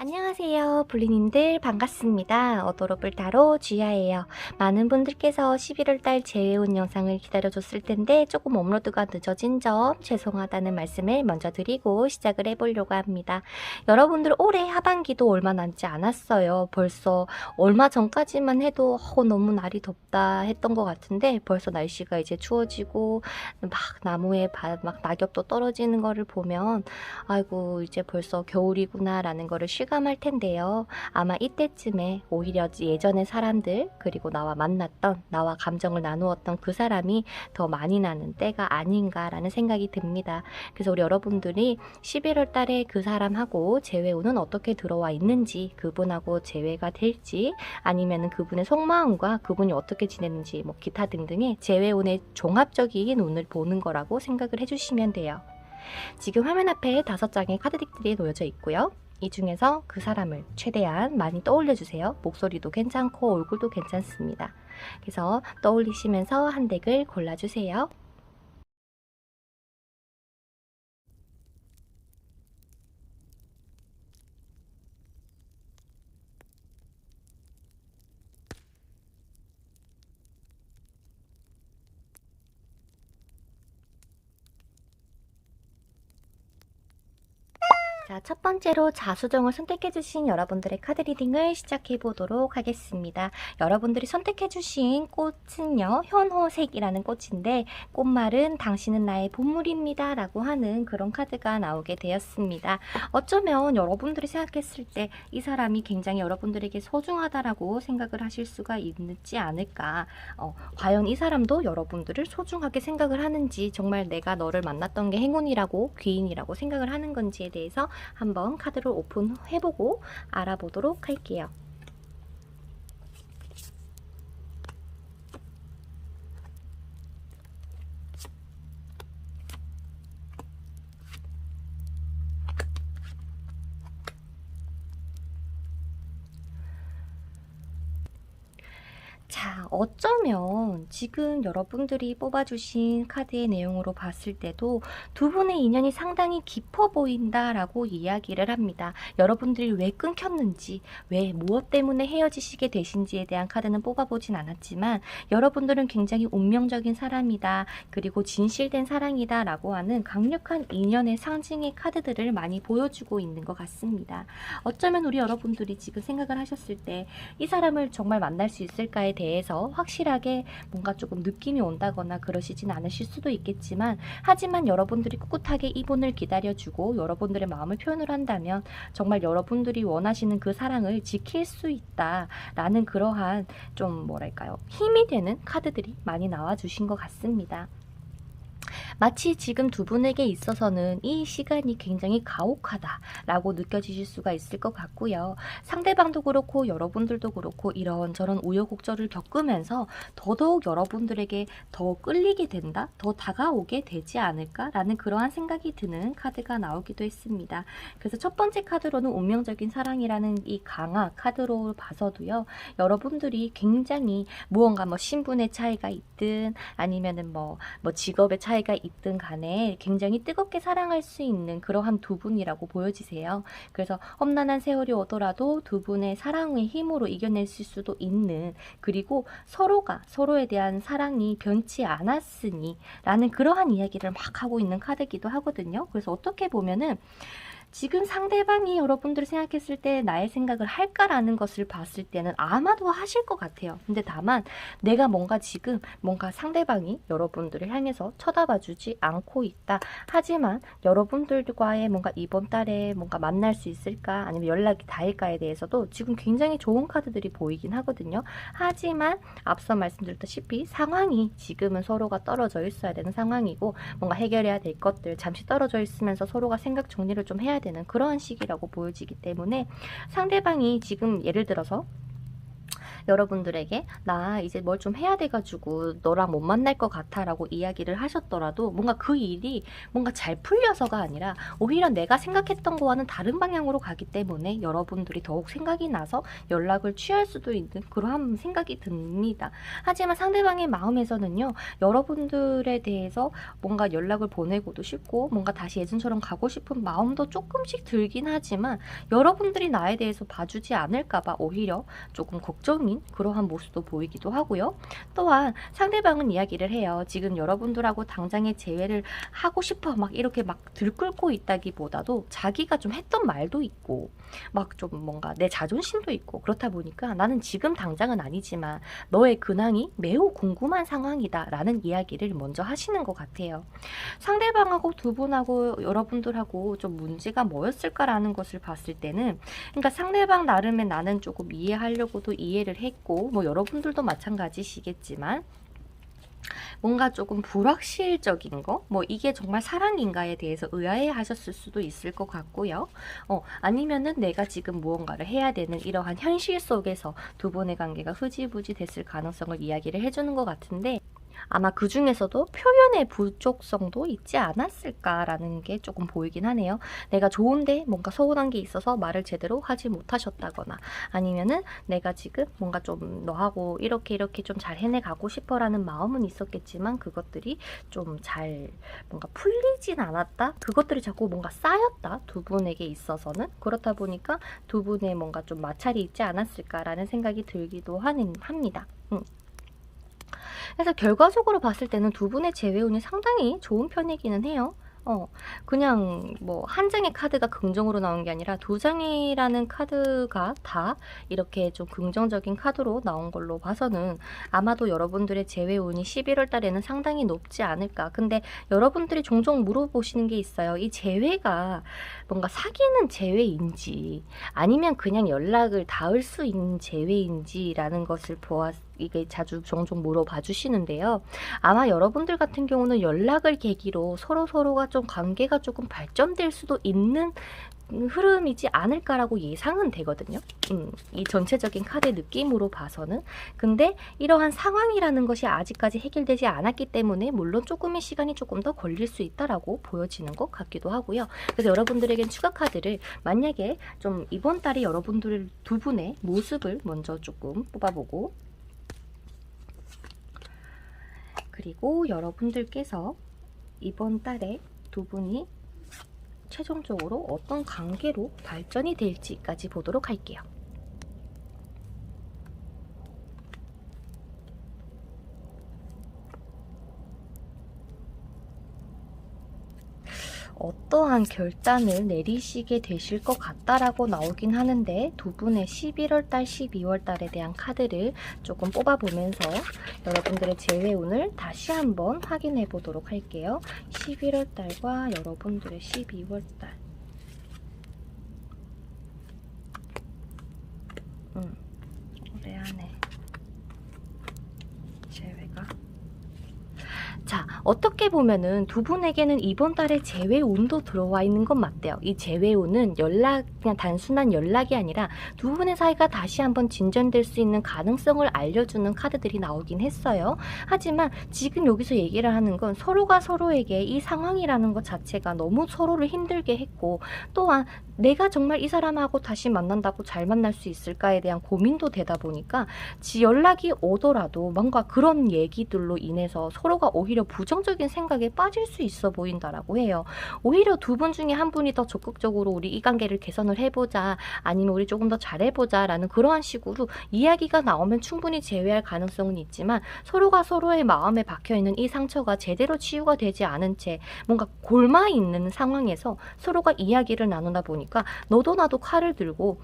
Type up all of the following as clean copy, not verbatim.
안녕하세요 블리님들 반갑습니다. 어도로블 타로 주야예요. 많은 분들께서 11월달 재회운 영상을 기다려줬을 텐데 조금 업로드가 늦어진 점 죄송하다는 말씀을 먼저 드리고 시작을 해보려고 합니다. 여러분들 올해 하반기도 얼마 남지 않았어요. 벌써 얼마 전까지만 해도 너무 날이 덥다 했던 것 같은데 벌써 날씨가 이제 추워지고 막 나무에 막 낙엽도 떨어지는 거를 보면 아이고 이제 벌써 겨울이구나 라는 거를 실감할 텐데요. 아마 이때쯤에 오히려 예전의 사람들 그리고 나와 만났던 나와 감정을 나누었던 그 사람이 더 많이 나는 때가 아닌가라는 생각이 듭니다. 그래서 우리 여러분들이 11월 달에 그 사람하고 재회운은 어떻게 들어와 있는지, 그분하고 재회가 될지, 아니면 그분의 속마음과 그분이 어떻게 지내는지 뭐 기타 등등의 재회운의 종합적인 운을 보는 거라고 생각을 해주시면 돼요. 지금 화면 앞에 5장의 카드덱들이 놓여져 있고요. 이 중에서 그 사람을 최대한 많이 떠올려 주세요. 목소리도 괜찮고 얼굴도 괜찮습니다. 그래서 떠올리시면서 한 덱을 골라주세요. 자, 첫 번째로 자수정을 선택해주신 여러분들의 카드 리딩을 시작해보도록 하겠습니다. 여러분들이 선택해주신 꽃은요, 현호색이라는 꽃인데 꽃말은 당신은 나의 보물입니다 라고 하는 그런 카드가 나오게 되었습니다. 어쩌면 여러분들이 생각했을 때 이 사람이 굉장히 여러분들에게 소중하다라고 생각을 하실 수가 있지 않을까. 과연 이 사람도 여러분들을 소중하게 생각을 하는지, 정말 내가 너를 만났던 게 행운이라고 귀인이라고 생각을 하는 건지에 대해서 한번 카드를 오픈해보고 알아보도록 할게요. 자, 어쩌면 지금 여러분들이 뽑아주신 카드의 내용으로 봤을 때도 두 분의 인연이 상당히 깊어 보인다라고 이야기를 합니다. 여러분들이 왜 끊겼는지, 왜 무엇 때문에 헤어지시게 되신지에 대한 카드는 뽑아보진 않았지만 여러분들은 굉장히 운명적인 사람이다, 그리고 진실된 사랑이다 라고 하는 강력한 인연의 상징의 카드들을 많이 보여주고 있는 것 같습니다. 어쩌면 우리 여러분들이 지금 생각을 하셨을 때 이 사람을 정말 만날 수 있을까에 대해서 확실하게 뭔가 조금 느낌이 온다거나 그러시진 않으실 수도 있겠지만, 하지만 여러분들이 꿋꿋하게 이분을 기다려주고 여러분들의 마음을 표현을 한다면 정말 여러분들이 원하시는 그 사랑을 지킬 수 있다라는 그러한 좀 뭐랄까요, 힘이 되는 카드들이 많이 나와주신 것 같습니다. 마치 지금 두 분에게 있어서는 이 시간이 굉장히 가혹하다라고 느껴지실 수가 있을 것 같고요. 상대방도 그렇고 여러분들도 그렇고 이런저런 우여곡절을 겪으면서 더더욱 여러분들에게 더 끌리게 된다, 더 다가오게 되지 않을까라는 그러한 생각이 드는 카드가 나오기도 했습니다. 그래서 첫 번째 카드로는 운명적인 사랑이라는 이 강화 카드로 봐서도요, 여러분들이 굉장히 무언가 뭐 신분의 차이가 있든 아니면은 뭐 직업의 차이가 있든 간에 굉장히 뜨겁게 사랑할 수 있는 그러한 두 분이라고 보여지세요. 그래서 험난한 세월이 오더라도 두 분의 사랑의 힘으로 이겨냈을 수도 있는, 그리고 서로가 서로에 대한 사랑이 변치 않았으니 라는 그러한 이야기를 막 하고 있는 카드기도 하거든요. 그래서 어떻게 보면은 지금 상대방이 여러분들이 생각했을 때 나의 생각을 할까라는 것을 봤을 때는 아마도 하실 것 같아요. 근데 다만 내가 뭔가 지금 뭔가 상대방이 여러분들을 향해서 쳐다봐주지 않고 있다. 하지만 여러분들과의 뭔가 이번 달에 뭔가 만날 수 있을까, 아니면 연락이 닿을까에 대해서도 지금 굉장히 좋은 카드들이 보이긴 하거든요. 하지만 앞서 말씀드렸다시피 상황이 지금은 서로가 떨어져 있어야 되는 상황이고, 뭔가 해결해야 될 것들 잠시 떨어져 있으면서 서로가 생각 정리를 좀 해야 되는 그러한 시기라고 보여지기 때문에, 상대방이 지금 예를 들어서 여러분들에게 나 이제 뭘 좀 해야 돼가지고 너랑 못 만날 것 같아 라고 이야기를 하셨더라도 뭔가 그 일이 뭔가 잘 풀려서가 아니라 오히려 내가 생각했던 거와는 다른 방향으로 가기 때문에 여러분들이 더욱 생각이 나서 연락을 취할 수도 있는 그러한 생각이 듭니다. 하지만 상대방의 마음에서는요, 여러분들에 대해서 뭔가 연락을 보내고도 싶고 뭔가 다시 예전처럼 가고 싶은 마음도 조금씩 들긴 하지만 여러분들이 나에 대해서 봐주지 않을까봐 오히려 조금 걱정인 그러한 모습도 보이기도 하고요. 또한 상대방은 이야기를 해요. 지금 여러분들하고 당장에 재회를 하고 싶어 막 이렇게 막 들끓고 있다기보다도 자기가 좀 했던 말도 있고 막 좀 뭔가 내 자존심도 있고 그렇다 보니까 나는 지금 당장은 아니지만 너의 근황이 매우 궁금한 상황이다 라는 이야기를 먼저 하시는 것 같아요. 상대방하고 두 분하고 여러분들하고 좀 문제가 뭐였을까라는 것을 봤을 때는, 그러니까 상대방 나름의 나는 조금 이해하려고도 이해를 했고 뭐 여러분들도 마찬가지시겠지만 뭔가 조금 불확실적인 거, 뭐 이게 정말 사랑인가에 대해서 의아해 하셨을 수도 있을 것 같고요. 아니면은 내가 지금 무언가를 해야 되는 이러한 현실 속에서 두 분의 관계가 흐지부지 됐을 가능성을 이야기를 해주는 것 같은데, 아마 그 중에서도 표현의 부족성도 있지 않았을까라는 게 조금 보이긴 하네요. 내가 좋은데 뭔가 서운한 게 있어서 말을 제대로 하지 못하셨다거나, 아니면은 내가 지금 뭔가 좀 너하고 이렇게 좀 잘 해내가고 싶어라는 마음은 있었겠지만 그것들이 좀 잘 뭔가 풀리진 않았다? 그것들이 자꾸 뭔가 쌓였다? 두 분에게 있어서는. 그렇다 보니까 두 분의 뭔가 좀 마찰이 있지 않았을까라는 생각이 들기도 합니다. 그래서 결과적으로 봤을 때는 두 분의 재회운이 상당히 좋은 편이기는 해요. 그냥 뭐 한 장의 카드가 긍정으로 나온 게 아니라 두 장이라는 카드가 다 이렇게 좀 긍정적인 카드로 나온 걸로 봐서는 아마도 여러분들의 재회운이 11월 달에는 상당히 높지 않을까. 근데 여러분들이 종종 물어보시는 게 있어요. 이 재회가 뭔가 사귀는 재회인지 아니면 그냥 연락을 닿을 수 있는 재회인지라는 것을 이게 자주 종종 물어봐 주시는데요. 아마 여러분들 같은 경우는 연락을 계기로 서로가 좀 관계가 조금 발전될 수도 있는 흐름이지 않을까라고 예상은 되거든요. 이 전체적인 카드 느낌으로 봐서는. 근데 이러한 상황이라는 것이 아직까지 해결되지 않았기 때문에 물론 조금의 시간이 조금 더 걸릴 수 있다라고 보여지는 것 같기도 하고요. 그래서 여러분들에겐 추가 카드를 만약에 좀 이번 달에 여러분들 두 분의 모습을 먼저 조금 뽑아보고, 그리고 여러분들께서 이번 달에 두 분이 최종적으로 어떤 관계로 발전이 될지까지 보도록 할게요. 어떠한 결단을 내리시게 되실 것 같다라고 나오긴 하는데, 두 분의 11월달, 12월달에 대한 카드를 조금 뽑아보면서 여러분들의 재회운을 다시 한번 확인해 보도록 할게요. 11월달과 여러분들의 12월달. 올해 안에 재회가. 자, 어떻게 보면은 두 분에게는 이번 달에 재회운도 들어와 있는 건 맞대요. 이 재회운은 그냥 단순한 연락이 아니라 두 분의 사이가 다시 한번 진전될 수 있는 가능성을 알려주는 카드들이 나오긴 했어요. 하지만 지금 여기서 얘기를 하는 건 서로가 서로에게 이 상황이라는 것 자체가 너무 서로를 힘들게 했고, 또한 내가 정말 이 사람하고 다시 만난다고 잘 만날 수 있을까에 대한 고민도 되다 보니까 연락이 오더라도 뭔가 그런 얘기들로 인해서 서로가 오히려 부정적인 생각에 빠질 수 있어 보인다라고 해요. 오히려 두 분 중에 한 분이 더 적극적으로 우리 이 관계를 개선을 해보자, 아니면 우리 조금 더 잘해보자 라는 그러한 식으로 이야기가 나오면 충분히 재회할 가능성은 있지만, 서로가 서로의 마음에 박혀있는 이 상처가 제대로 치유가 되지 않은 채 뭔가 골마 있는 상황에서 서로가 이야기를 나누다 보니까 너도 나도 칼을 들고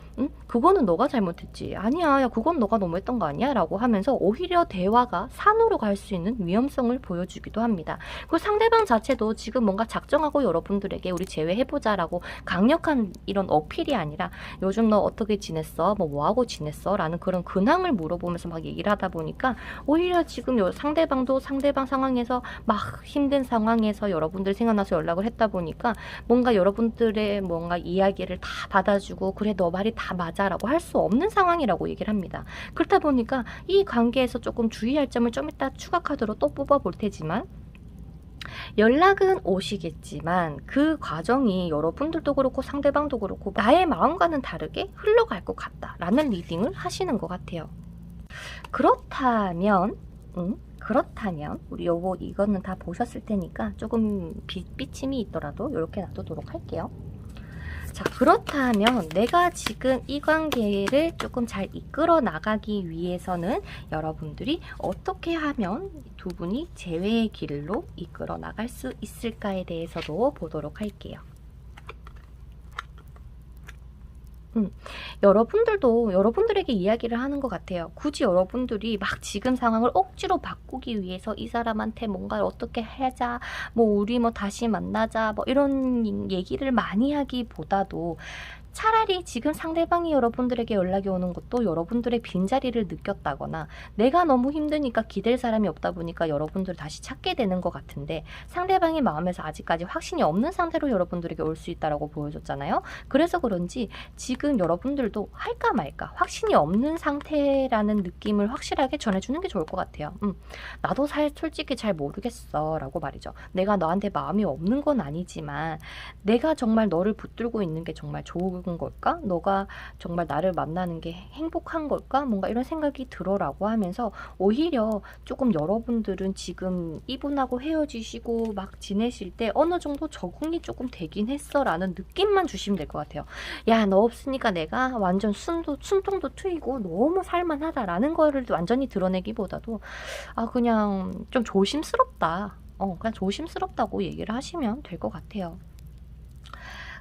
그거는 너가 잘못했지, 아니야, 야 그건 너가 너무했던 거 아니야 라고 하면서 오히려 대화가 산으로 갈 수 있는 위험성을 보여주기도 합니다. 합니다. 그 상대방 자체도 지금 뭔가 작정하고 여러분들에게 우리 재회해보자라고 강력한 이런 어필이 아니라 요즘 너 어떻게 지냈어? 뭐하고 지냈어? 라는 그런 근황을 물어보면서 막 얘기를 하다 보니까 오히려 지금 상대방도 상대방 상황에서 막 힘든 상황에서 여러분들 생각나서 연락을 했다 보니까 뭔가 여러분들의 뭔가 이야기를 다 받아주고 그래 너 말이 다 맞아 라고 할 수 없는 상황이라고 얘기를 합니다. 그렇다 보니까 이 관계에서 조금 주의할 점을 좀 이따 추가 카드로 또 뽑아 볼 테지만 연락은 오시겠지만 그 과정이 여러분들도 그렇고 상대방도 그렇고 나의 마음과는 다르게 흘러갈 것 같다라는 리딩을 하시는 것 같아요. 그렇다면 우리 이거는 다 보셨을 테니까 조금 삐침이 있더라도 이렇게 놔두도록 할게요. 자, 그렇다면 내가 지금 이 관계를 조금 잘 이끌어 나가기 위해서는 여러분들이 어떻게 하면 두 분이 재회의 길로 이끌어 나갈 수 있을까에 대해서도 보도록 할게요. 여러분들도 여러분들에게 이야기를 하는 것 같아요. 굳이 여러분들이 막 지금 상황을 억지로 바꾸기 위해서 이 사람한테 뭔가 어떻게 하자, 뭐 우리 뭐 다시 만나자, 뭐 이런 얘기를 많이 하기보다도 차라리 지금 상대방이 여러분들에게 연락이 오는 것도 여러분들의 빈자리를 느꼈다거나 내가 너무 힘드니까 기댈 사람이 없다 보니까 여러분들을 다시 찾게 되는 것 같은데 상대방의 마음에서 아직까지 확신이 없는 상태로 여러분들에게 올 수 있다라고 보여줬잖아요. 그래서 그런지 지금 여러분들도 할까 말까 확신이 없는 상태라는 느낌을 확실하게 전해주는 게 좋을 것 같아요. 나도 솔직히 잘 모르겠어 라고 말이죠. 내가 너한테 마음이 없는 건 아니지만 내가 정말 너를 붙들고 있는 게 정말 좋은 걸까? 너가 정말 나를 만나는 게 행복한 걸까? 뭔가 이런 생각이 들어라고 하면서 오히려 조금 여러분들은 지금 이분하고 헤어지시고 막 지내실 때 어느 정도 적응이 조금 되긴 했어 라는 느낌만 주시면 될 것 같아요. 야, 너 없으니까 내가 완전 숨통도 트이고 너무 살만하다 라는 거를 완전히 드러내기보다도 그냥 좀 조심스럽다. 그냥 조심스럽다고 얘기를 하시면 될 것 같아요.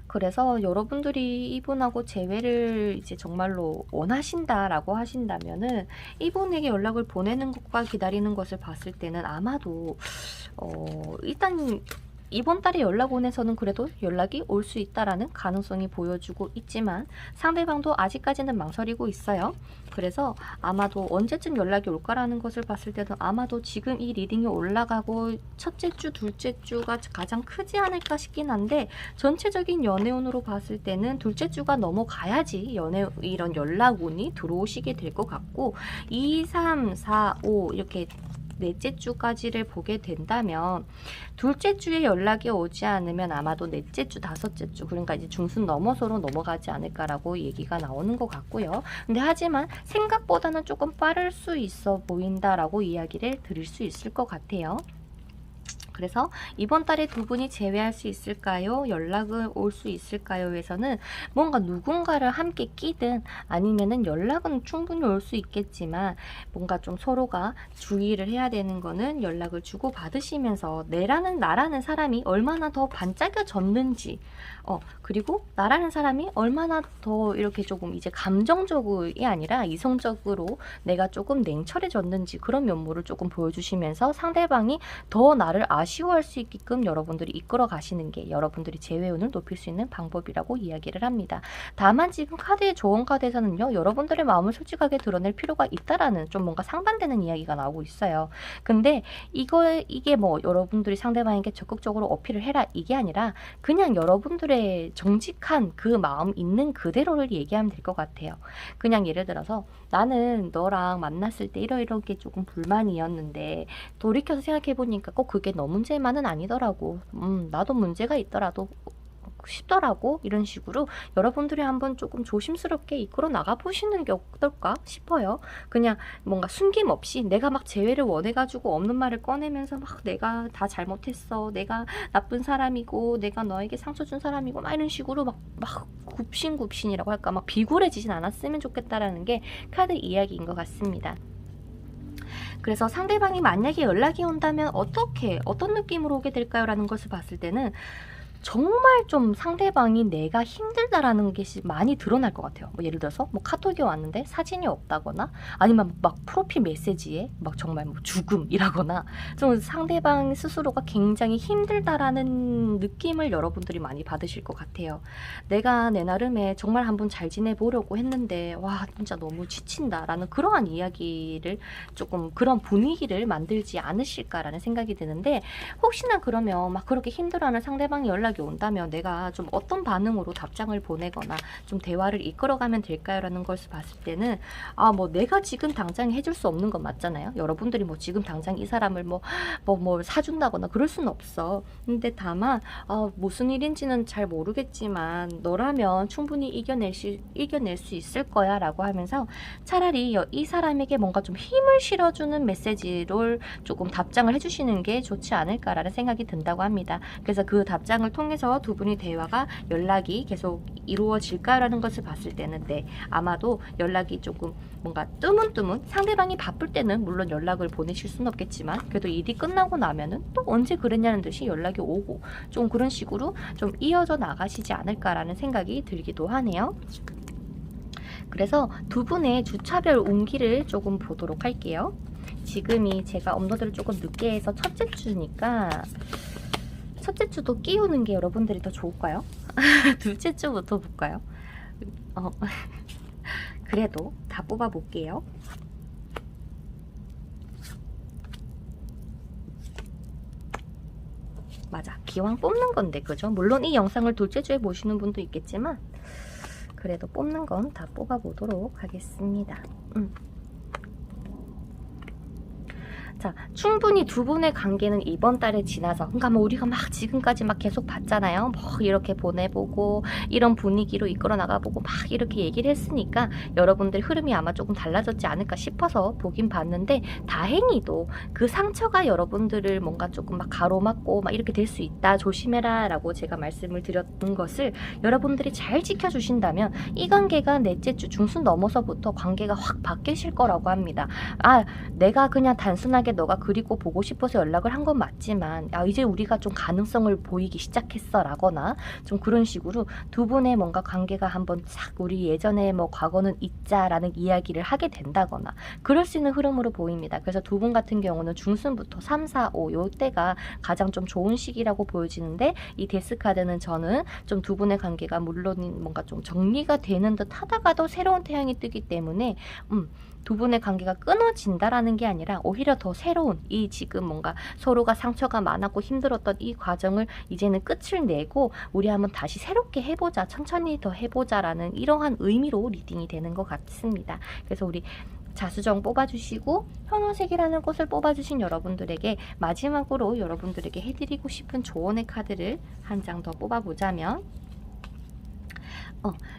그래서 여러분들이 이분하고 재회를 이제 정말로 원하신다라고 하신다면은 이분에게 연락을 보내는 것과 기다리는 것을 봤을 때는 아마도 일단 이번 달에 연락 온에서는 그래도 연락이 올 수 있다라는 가능성이 보여주고 있지만 상대방도 아직까지는 망설이고 있어요. 그래서 아마도 언제쯤 연락이 올까라는 것을 봤을 때는 아마도 지금 이 리딩이 올라가고 첫째 주, 둘째 주가 가장 크지 않을까 싶긴 한데 전체적인 연애운으로 봤을 때는 둘째 주가 넘어가야지 이런 연락운이 들어오시게 될 것 같고 2, 3, 4, 5 이렇게 넷째 주까지를 보게 된다면 둘째 주에 연락이 오지 않으면 아마도 넷째 주, 다섯째 주 그러니까 이제 중순 넘어서로 넘어가지 않을까라고 얘기가 나오는 것 같고요. 근데 하지만 생각보다는 조금 빠를 수 있어 보인다라고 이야기를 드릴 수 있을 것 같아요. 그래서 이번 달에 두 분이 재회할 수 있을까요? 연락을 올 수 있을까요? 에서는 뭔가 누군가를 함께 끼든 아니면은 연락은 충분히 올 수 있겠지만 뭔가 좀 서로가 주의를 해야 되는 거는 연락을 주고 받으시면서 나라는 사람이 얼마나 더 반짝여졌는지 그리고 나라는 사람이 얼마나 더 이렇게 조금 이제 감정적이 아니라 이성적으로 내가 조금 냉철해졌는지 그런 면모를 조금 보여주시면서 상대방이 더 나를 아쉬워할 수 있게끔 여러분들이 이끌어 가시는 게 여러분들이 재회운을 높일 수 있는 방법이라고 이야기를 합니다. 다만 지금 카드의 조언 카드에서는요. 여러분들의 마음을 솔직하게 드러낼 필요가 있다라는 좀 뭔가 상반되는 이야기가 나오고 있어요. 근데 이게 뭐 여러분들이 상대방에게 적극적으로 어필을 해라 이게 아니라 그냥 여러분들의 정직한 그 마음 있는 그대로를 얘기하면 될 것 같아요. 그냥 예를 들어서 나는 너랑 만났을 때 이렇게 조금 불만이었는데 돌이켜서 생각해보니까 꼭 그게 너 문제만은 아니더라고. 나도 문제가 있더라도 싶더라고. 이런 식으로 여러분들이 한번 조금 조심스럽게 이끌어 나가보시는 게 어떨까 싶어요. 그냥 뭔가 숨김없이 내가 막 재회를 원해가지고 없는 말을 꺼내면서 막 내가 다 잘못했어. 내가 나쁜 사람이고 내가 너에게 상처 준 사람이고 막 이런 식으로 막 굽신굽신이라고 할까 막 비굴해지진 않았으면 좋겠다라는 게 카드 이야기인 것 같습니다. 그래서 상대방이 만약에 연락이 온다면 어떤 느낌으로 오게 될까요? 라는 것을 봤을 때는 정말 좀 상대방이 내가 힘들다라는 게 많이 드러날 것 같아요. 뭐 예를 들어서 뭐 카톡이 왔는데 사진이 없다거나 아니면 막 프로필 메시지에 막 정말 뭐 죽음이라거나 좀 상대방 스스로가 굉장히 힘들다라는 느낌을 여러분들이 많이 받으실 것 같아요. 내가 내 나름에 정말 한번 잘 지내보려고 했는데 와 진짜 너무 지친다라는 그러한 이야기를 조금 그런 분위기를 만들지 않으실까라는 생각이 드는데, 혹시나 그러면 막 그렇게 힘들어하는 상대방이 연락이 온다면 내가 좀 어떤 반응으로 답장을 보내거나 좀 대화를 이끌어가면 될까요? 라는 것을 봤을 때는 뭐 내가 지금 당장 해줄 수 없는 건 맞잖아요. 여러분들이 뭐 지금 당장 이 사람을 뭐 사준다거나 그럴 수는 없어. 근데 다만 무슨 일인지는 잘 모르겠지만 너라면 충분히 이겨낼 수 있을 거야 라고 하면서 차라리 이 사람에게 뭔가 좀 힘을 실어주는 메시지를 조금 답장을 해주시는 게 좋지 않을까라는 생각이 든다고 합니다. 그래서 그 답장을 통해서 두 분의 대화가 연락이 계속 이루어질까라는 것을 봤을 때는 네, 아마도 연락이 조금 뭔가 뜨문뜨문, 상대방이 바쁠 때는 물론 연락을 보내실 수는 없겠지만 그래도 일이 끝나고 나면은 또 언제 그랬냐는 듯이 연락이 오고 좀 그런 식으로 좀 이어져 나가시지 않을까라는 생각이 들기도 하네요. 그래서 두 분의 주차별 운기를 조금 보도록 할게요. 지금이 제가 업로드를 조금 늦게 해서 첫째 주니까 첫째 주도 끼우는 게 여러분들이 더 좋을까요? 둘째 주부터 볼까요? 그래도 다 뽑아볼게요. 맞아, 기왕 뽑는 건데 그죠? 물론 이 영상을 둘째 주에 보시는 분도 있겠지만 그래도 뽑는 건 다 뽑아보도록 하겠습니다. 자, 충분히 두 분의 관계는 이번 달에 지나서, 그러니까 뭐 우리가 막 지금까지 막 계속 봤잖아요. 뭐 이렇게 보내보고 이런 분위기로 이끌어 나가보고 막 이렇게 얘기를 했으니까 여러분들 흐름이 아마 조금 달라졌지 않을까 싶어서 보긴 봤는데, 다행히도 그 상처가 여러분들을 뭔가 조금 막 가로막고 막 이렇게 될 수 있다, 조심해라 라고 제가 말씀을 드렸던 것을 여러분들이 잘 지켜주신다면 이 관계가 넷째 주 중순 넘어서부터 관계가 확 바뀌실 거라고 합니다. 내가 그냥 단순하게 너가 그리고 보고 싶어서 연락을 한 건 맞지만 이제 우리가 좀 가능성을 보이기 시작했어 라거나 좀 그런 식으로 두 분의 뭔가 관계가 한번 싹 우리 예전에 뭐 과거는 잊자라는 이야기를 하게 된다거나 그럴 수 있는 흐름으로 보입니다. 그래서 두 분 같은 경우는 중순부터 3, 4, 5 요때가 가장 좀 좋은 시기라고 보여지는데, 이 데스카드는 저는 좀 두 분의 관계가 물론 뭔가 좀 정리가 되는 듯 하다가도 새로운 태양이 뜨기 때문에 두 분의 관계가 끊어진다라는 게 아니라 오히려 더 새로운, 이 지금 뭔가 서로가 상처가 많았고 힘들었던 이 과정을 이제는 끝을 내고 우리 한번 다시 새롭게 해보자, 천천히 더 해보자라는 이러한 의미로 리딩이 되는 것 같습니다. 그래서 우리 자수정 뽑아주시고 현호색이라는 꽃을 뽑아주신 여러분들에게 마지막으로 여러분들에게 해드리고 싶은 조언의 카드를 한 장 더 뽑아보자면,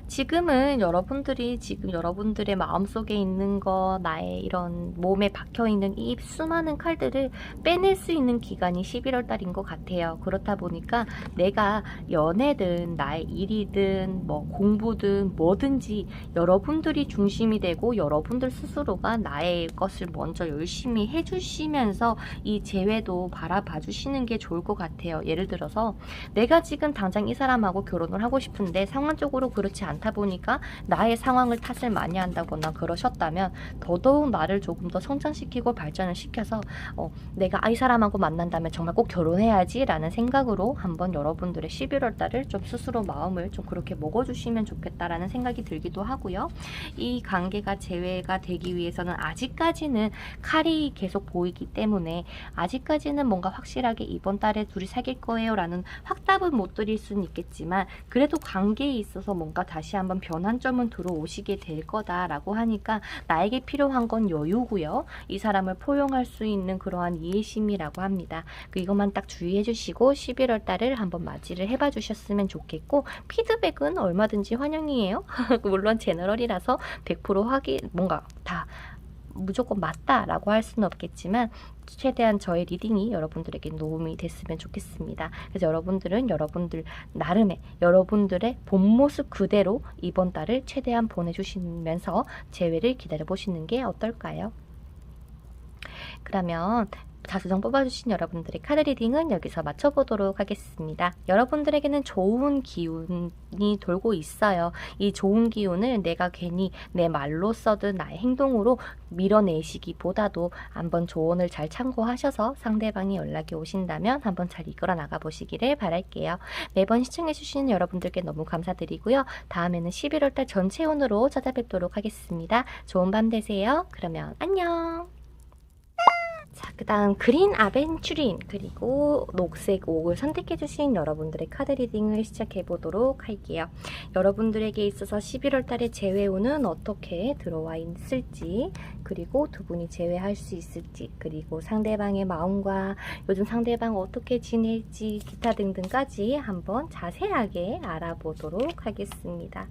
지금은 여러분들의 마음속에 있는 거, 나의 이런 몸에 박혀있는 이 수많은 칼들을 빼낼 수 있는 기간이 11월 달인 것 같아요. 그렇다 보니까 내가 연애든 나의 일이든 뭐 공부든 뭐든지 여러분들이 중심이 되고 여러분들 스스로가 나의 것을 먼저 열심히 해주시면서 이 재회도 바라봐 주시는 게 좋을 것 같아요. 예를 들어서 내가 지금 당장 이 사람하고 결혼을 하고 싶은데 상황적으로 그렇지 않다 보니까 나의 상황을 탓을 많이 한다거나 그러셨다면 더더욱 나를 조금 더 성장시키고 발전을 시켜서 내가 이 사람하고 만난다면 정말 꼭 결혼해야지 라는 생각으로 한번 여러분들의 11월 달을 좀 스스로 마음을 좀 그렇게 먹어주시면 좋겠다라는 생각이 들기도 하고요. 이 관계가 재회가 되기 위해서는 아직까지는 칼이 계속 보이기 때문에 아직까지는 뭔가 확실하게 이번 달에 둘이 사귈 거예요 라는 확답은 못 드릴 수는 있겠지만 그래도 관계에 있어서 뭔가 다시 한번 변환점은 들어오시게 될 거다라고 하니까 나에게 필요한 건 여유고요. 이 사람을 포용할 수 있는 그러한 이해심이라고 합니다. 이것만 딱 주의해 주시고 11월 달을 한번 맞이를 해봐 주셨으면 좋겠고, 피드백은 얼마든지 환영이에요. 물론 제너럴이라서 100% 뭔가 다 무조건 맞다라고 할 수는 없겠지만 최대한 저의 리딩이 여러분들에게 도움이 됐으면 좋겠습니다. 그래서 여러분들은 여러분들 나름의 여러분들의 본 모습 그대로 이번 달을 최대한 보내주시면서 재회를 기다려 보시는 게 어떨까요? 그러면 자수정 뽑아주신 여러분들의 카드 리딩은 여기서 마쳐보도록 하겠습니다. 여러분들에게는 좋은 기운이 돌고 있어요. 이 좋은 기운을 내가 괜히 내 말로서든 나의 행동으로 밀어내시기보다도 한번 조언을 잘 참고하셔서 상대방이 연락이 오신다면 한번 잘 이끌어 나가보시기를 바랄게요. 매번 시청해주시는 여러분들께 너무 감사드리고요. 다음에는 11월달 전체운으로 찾아뵙도록 하겠습니다. 좋은 밤 되세요. 그러면 안녕. 자, 그 다음 그린 아벤츄린 그리고 녹색 옥을 선택해주신 여러분들의 카드 리딩을 시작해보도록 할게요. 여러분들에게 있어서 11월 달에 재회운은 어떻게 들어와 있을지, 그리고 두 분이 재회할 수 있을지, 그리고 상대방의 마음과 요즘 상대방 어떻게 지낼지 기타 등등까지 한번 자세하게 알아보도록 하겠습니다.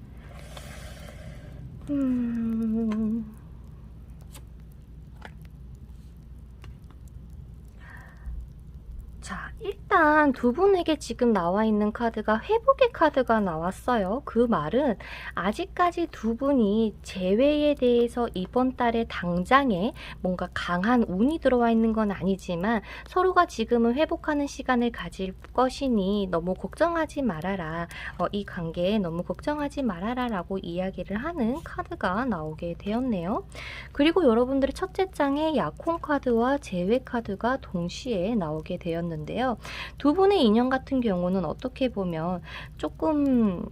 자, 일단 두 분에게 지금 나와 있는 카드가 회복의 카드가 나왔어요. 그 말은 아직까지 두 분이 재회에 대해서 이번 달에 당장에 뭔가 강한 운이 들어와 있는 건 아니지만 서로가 지금은 회복하는 시간을 가질 것이니 너무 걱정하지 말아라. 이 관계에 너무 걱정하지 말아라 라고 이야기를 하는 카드가 나오게 되었네요. 그리고 여러분들의 첫째 장에 약혼 카드와 재회 카드가 동시에 나오게 되었는데요. 두 분의 인연 같은 경우는 어떻게 보면 조금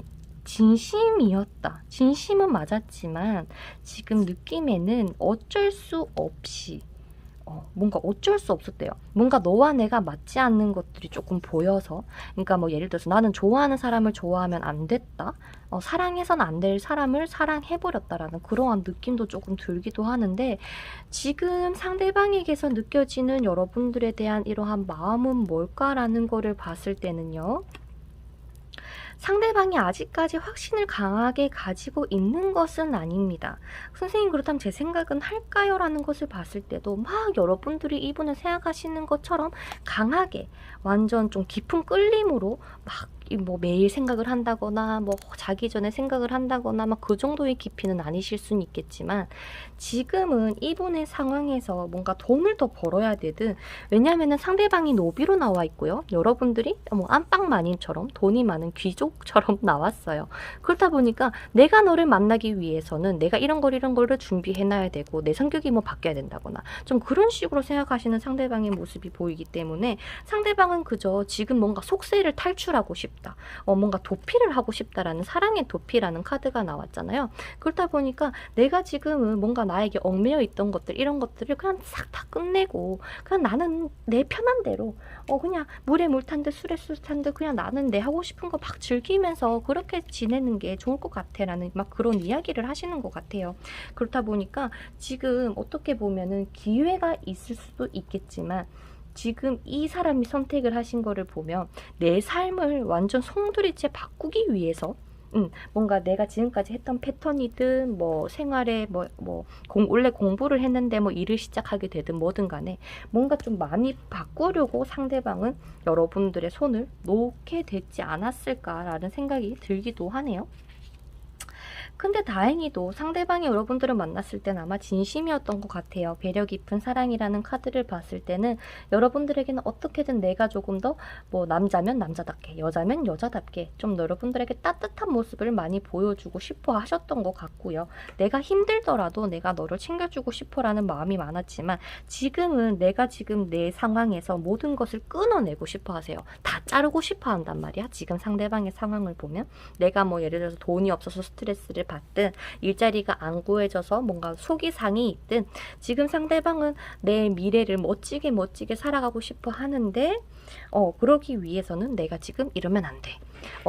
진심이었다. 진심은 맞았지만 지금 느낌에는 어쩔 수 없이 뭔가 어쩔 수 없었대요. 뭔가 너와 내가 맞지 않는 것들이 조금 보여서, 그러니까 뭐 예를 들어서 나는 좋아하는 사람을 좋아하면 안 됐다. 사랑해서는 안 될 사람을 사랑해버렸다라는 그러한 느낌도 조금 들기도 하는데, 지금 상대방에게서 느껴지는 여러분들에 대한 이러한 마음은 뭘까라는 거를 봤을 때는요. 상대방이 아직까지 확신을 강하게 가지고 있는 것은 아닙니다. 선생님 그렇다면 제 생각은 할까요? 라는 것을 봤을 때도 막 여러분들이 이분을 생각하시는 것처럼 강하게 완전 좀 깊은 끌림으로 막 뭐 매일 생각을 한다거나 뭐 자기 전에 생각을 한다거나 막 그 정도의 깊이는 아니실 수는 있겠지만 지금은 이분의 상황에서 뭔가 돈을 더 벌어야 되든, 왜냐하면 상대방이 노비로 나와 있고요. 여러분들이 뭐 안방마님처럼 돈이 많은 귀족처럼 나왔어요. 그렇다 보니까 내가 너를 만나기 위해서는 내가 이런 거를 준비해놔야 되고 내 성격이 뭐 바뀌어야 된다거나 좀 그런 식으로 생각하시는 상대방의 모습이 보이기 때문에 상대방은 그저 지금 뭔가 속세를 탈출하고 싶다. 뭔가 도피를 하고 싶다라는 사랑의 도피라는 카드가 나왔잖아요. 그렇다 보니까 내가 지금은 뭔가 나에게 얽매여 있던 것들, 이런 것들을 그냥 싹 다 끝내고 그냥 나는 내 편한 대로 그냥 물에 물 탄 듯 술에 술 탄 듯 그냥 나는 내 하고 싶은 거 막 즐기면서 그렇게 지내는 게 좋을 것 같아 라는 막 그런 이야기를 하시는 것 같아요. 그렇다 보니까 지금 어떻게 보면은 기회가 있을 수도 있겠지만 지금 이 사람이 선택을 하신 거를 보면 내 삶을 완전 송두리째 바꾸기 위해서 뭔가 내가 지금까지 했던 패턴이든 뭐 생활에 원래 공부를 했는데 뭐 일을 시작하게 되든 뭐든 간에 뭔가 좀 많이 바꾸려고 상대방은 여러분들의 손을 놓게 됐지 않았을까라는 생각이 들기도 하네요. 근데 다행히도 상대방이 여러분들을 만났을 땐 아마 진심이었던 것 같아요. 배려 깊은 사랑이라는 카드를 봤을 때는 여러분들에게는 어떻게든 내가 조금 더 뭐 남자면 남자답게, 여자면 여자답게 좀 여러분들에게 따뜻한 모습을 많이 보여주고 싶어 하셨던 것 같고요. 내가 힘들더라도 내가 너를 챙겨주고 싶어라는 마음이 많았지만 지금은 내가 지금 내 상황에서 모든 것을 끊어내고 싶어 하세요. 다 자르고 싶어 한단 말이야. 지금 상대방의 상황을 보면 내가 뭐 예를 들어서 돈이 없어서 스트레스를 받든 일자리가 안 구해져서 뭔가 속이 상이 있든 지금 상대방은 내 미래를 멋지게 살아가고 싶어 하는데 그러기 위해서는 내가 지금 이러면 안 돼.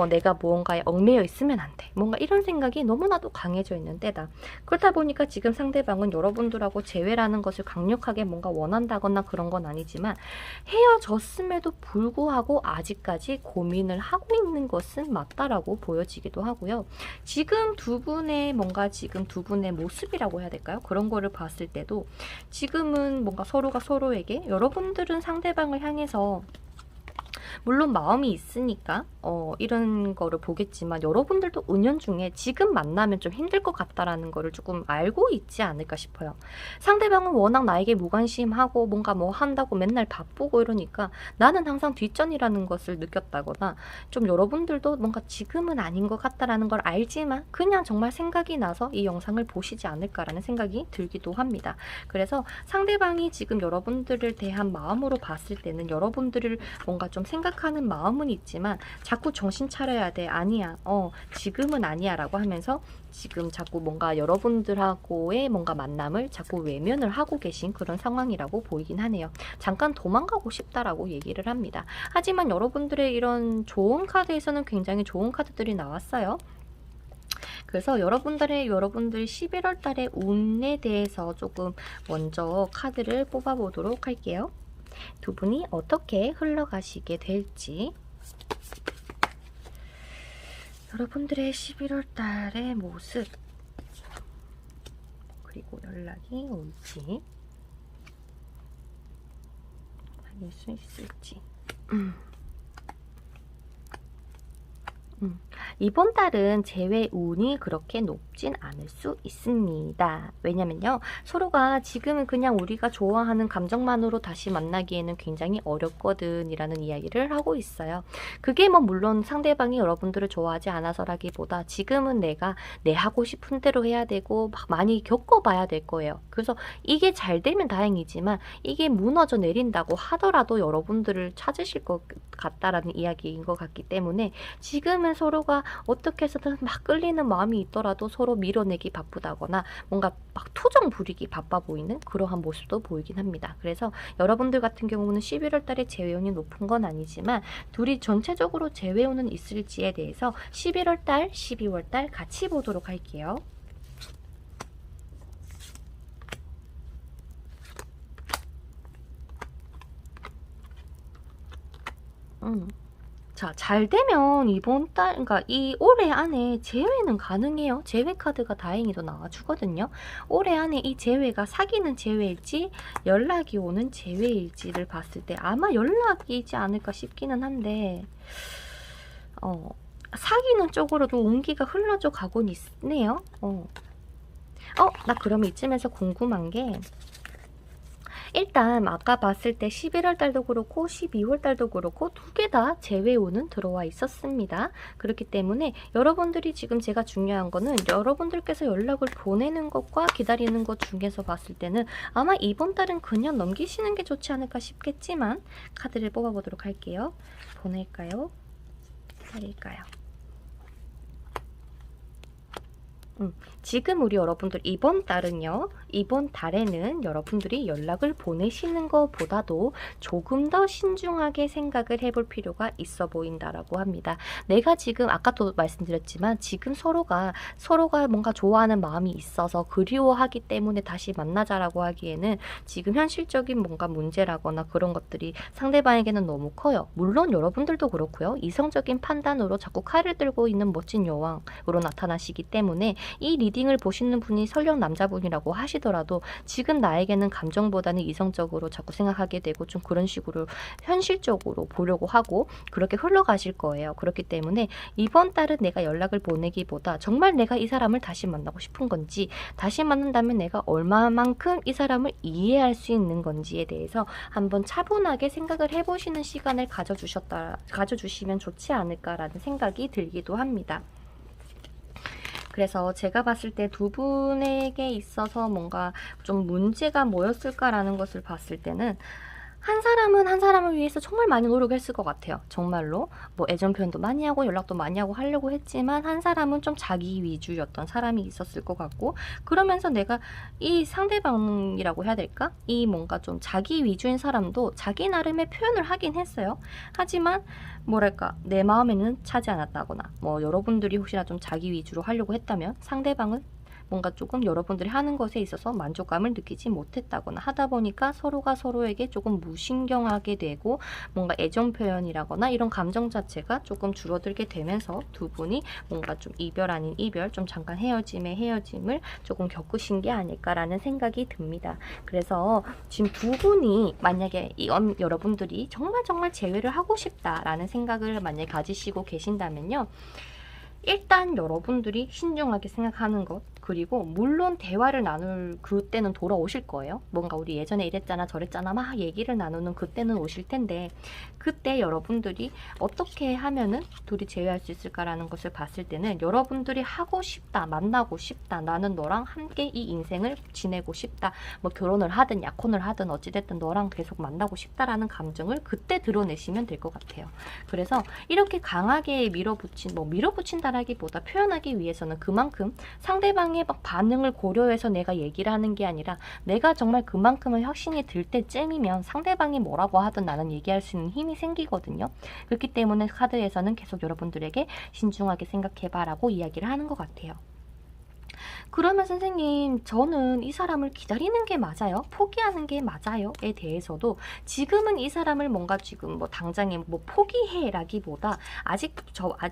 내가 무언가에 얽매여 있으면 안 돼. 뭔가 이런 생각이 너무나도 강해져 있는 때다. 그렇다 보니까 지금 상대방은 여러분들하고 재회라는 것을 강력하게 뭔가 원한다거나 그런 건 아니지만 헤어졌음에도 불구하고 아직까지 고민을 하고 있는 것은 맞다라고 보여지기도 하고요. 지금 두 분의 모습이라고 해야 될까요? 그런 거를 봤을 때도 지금은 뭔가 서로가 서로에게, 여러분들은 상대방을 향해서 물론 마음이 있으니까 이런 거를 보겠지만 여러분들도 은연중에 지금 만나면 좀 힘들 것 같다라는 거를 조금 알고 있지 않을까 싶어요. 상대방은 워낙 나에게 무관심하고 뭔가 뭐 한다고 맨날 바쁘고 이러니까 나는 항상 뒷전이라는 것을 느꼈다거나, 좀 여러분들도 뭔가 지금은 아닌 것 같다라는 걸 알지만 그냥 정말 생각이 나서 이 영상을 보시지 않을까라는 생각이 들기도 합니다. 그래서 상대방이 지금 여러분들을 대한 마음으로 봤을 때는 여러분들을 뭔가 좀 생각하는 마음은 있지만 자꾸 정신 차려야 돼, 아니야, 지금은 아니야 라고 하면서 지금 자꾸 뭔가 여러분들하고의 뭔가 만남을 자꾸 외면을 하고 계신 그런 상황이라고 보이긴 하네요. 잠깐 도망가고 싶다라고 얘기를 합니다. 하지만 여러분들의 이런 좋은 카드에서는 굉장히 좋은 카드들이 나왔어요. 그래서 여러분들이 11월 달의 운에 대해서 조금 먼저 카드를 뽑아 보도록 할게요. 두 분이 어떻게 흘러가시게 될지, 여러분들의 11월 달의 모습, 그리고 연락이 올지, 아닐 수 있을지. 이번 달은 재회 운이 그렇게 높진 않을 수 있습니다. 왜냐면요, 서로가 지금은 그냥 우리가 좋아하는 감정만으로 다시 만나기에는 굉장히 어렵거든 이라는 이야기를 하고 있어요. 그게 뭐 물론 상대방이 여러분들을 좋아하지 않아서라기보다 지금은 내가 내 하고 싶은 대로 해야 되고 막 많이 겪어봐야 될 거예요. 그래서 이게 잘 되면 다행이지만 이게 무너져 내린다고 하더라도 여러분들을 찾으실 것 같다라는 이야기인 것 같기 때문에 지금은 서로가 어떻게 해서든 막 끌리는 마음이 있더라도 서로 밀어내기 바쁘다거나 뭔가 막 투정 부리기 바빠 보이는 그러한 모습도 보이긴 합니다. 그래서 여러분들 같은 경우는 11월 달에 재회운이 높은 건 아니지만 둘이 전체적으로 재회운은 있을지에 대해서 11월 달, 12월 달 같이 보도록 할게요. 자, 잘 되면 이번 달, 그러니까 이 올해 안에 재회는 가능해요. 재회 카드가 다행히도 나와주거든요. 올해 안에 이 재회가 사귀는 재회일지 연락이 오는 재회일지를 봤을 때 아마 연락이지 않을까 싶기는 한데, 사귀는 쪽으로도 온기가 흘러져 가곤 있네요. 나 그러면 이쯤에서 궁금한 게, 일단 아까 봤을 때 11월 달도 그렇고 12월 달도 그렇고 두 개 다 재회운은 들어와 있었습니다. 그렇기 때문에 여러분들이 지금 제가 중요한 거는 여러분들께서 연락을 보내는 것과 기다리는 것 중에서 봤을 때는 아마 이번 달은 그냥 넘기시는 게 좋지 않을까 싶겠지만 카드를 뽑아보도록 할게요. 보낼까요? 기다릴까요? 지금 우리 여러분들 이번 달에는 여러분들이 연락을 보내시는 것보다도 조금 더 신중하게 생각을 해볼 필요가 있어 보인다라고 합니다. 내가 지금 아까도 말씀드렸지만 지금 서로가 뭔가 좋아하는 마음이 있어서 그리워하기 때문에 다시 만나자라고 하기에는 지금 현실적인 뭔가 문제라거나 그런 것들이 상대방에게는 너무 커요. 물론 여러분들도 그렇고요. 이성적인 판단으로 자꾸 칼을 들고 있는 멋진 여왕으로 나타나시기 때문에 이 리딩을 보시는 분이 설령 남자분이라고 하시더라도 지금 나에게는 감정보다는 이성적으로 자꾸 생각하게 되고 좀 그런 식으로 현실적으로 보려고 하고 그렇게 흘러가실 거예요. 그렇기 때문에 이번 달은 내가 연락을 보내기보다 정말 내가 이 사람을 다시 만나고 싶은 건지, 다시 만난다면 내가 얼마만큼 이 사람을 이해할 수 있는 건지에 대해서 한번 차분하게 생각을 해보시는 시간을 가져주시면 좋지 않을까라는 생각이 들기도 합니다. 그래서 제가 봤을 때 두 분에게 있어서 뭔가 좀 문제가 뭐였을까라는 것을 봤을 때는 한 사람은 한 사람을 위해서 정말 많이 노력했을 것 같아요. 정말로 뭐 애정 표현도 많이 하고 연락도 많이 하고 하려고 했지만 한 사람은 좀 자기 위주였던 사람이 있었을 것 같고, 그러면서 내가 이 상대방이라고 해야 될까? 이 뭔가 좀 자기 위주인 사람도 자기 나름의 표현을 하긴 했어요. 하지만 뭐랄까 내 마음에는 차지 않았다거나 뭐 여러분들이 혹시나 좀 자기 위주로 하려고 했다면 상대방은 뭔가 조금 여러분들이 하는 것에 있어서 만족감을 느끼지 못했다거나 하다 보니까 서로가 서로에게 조금 무신경하게 되고 뭔가 애정 표현이라거나 이런 감정 자체가 조금 줄어들게 되면서 두 분이 뭔가 좀 이별 아닌 이별, 좀 잠깐 헤어짐의 헤어짐을 조금 겪으신 게 아닐까라는 생각이 듭니다. 그래서 지금 두 분이 만약에 여러분들이 정말 재회를 하고 싶다라는 생각을 만약에 가지시고 계신다면요. 일단 여러분들이 신중하게 생각하는 것, 그리고 물론 대화를 나눌 그때는 돌아오실 거예요. 뭔가 우리 예전에 이랬잖아 저랬잖아 막 얘기를 나누는 그때는 오실 텐데, 그때 여러분들이 어떻게 하면은 둘이 재회할 수 있을까라는 것을 봤을 때는 여러분들이 하고 싶다, 만나고 싶다, 나는 너랑 함께 이 인생을 지내고 싶다, 뭐 결혼을 하든 약혼을 하든 어찌됐든 너랑 계속 만나고 싶다라는 감정을 그때 드러내시면 될 것 같아요. 그래서 이렇게 강하게 밀어붙인다라기보다 표현하기 위해서는 그만큼 상대방의 막 반응을 고려해서 내가 얘기를 하는 게 아니라, 내가 정말 그만큼의 확신이 들 때쯤이면 상대방이 뭐라고 하든 나는 얘기할 수 있는 힘이 생기거든요. 그렇기 때문에 카드에서는 계속 여러분들에게 신중하게 생각해봐 라고 이야기를 하는 것 같아요. 그러면 선생님, 저는 이 사람을 기다리는 게 맞아요? 포기하는 게 맞아요? 에 대해서도 지금은 이 사람을 뭔가 지금 뭐 당장에 뭐 포기해라기보다 아직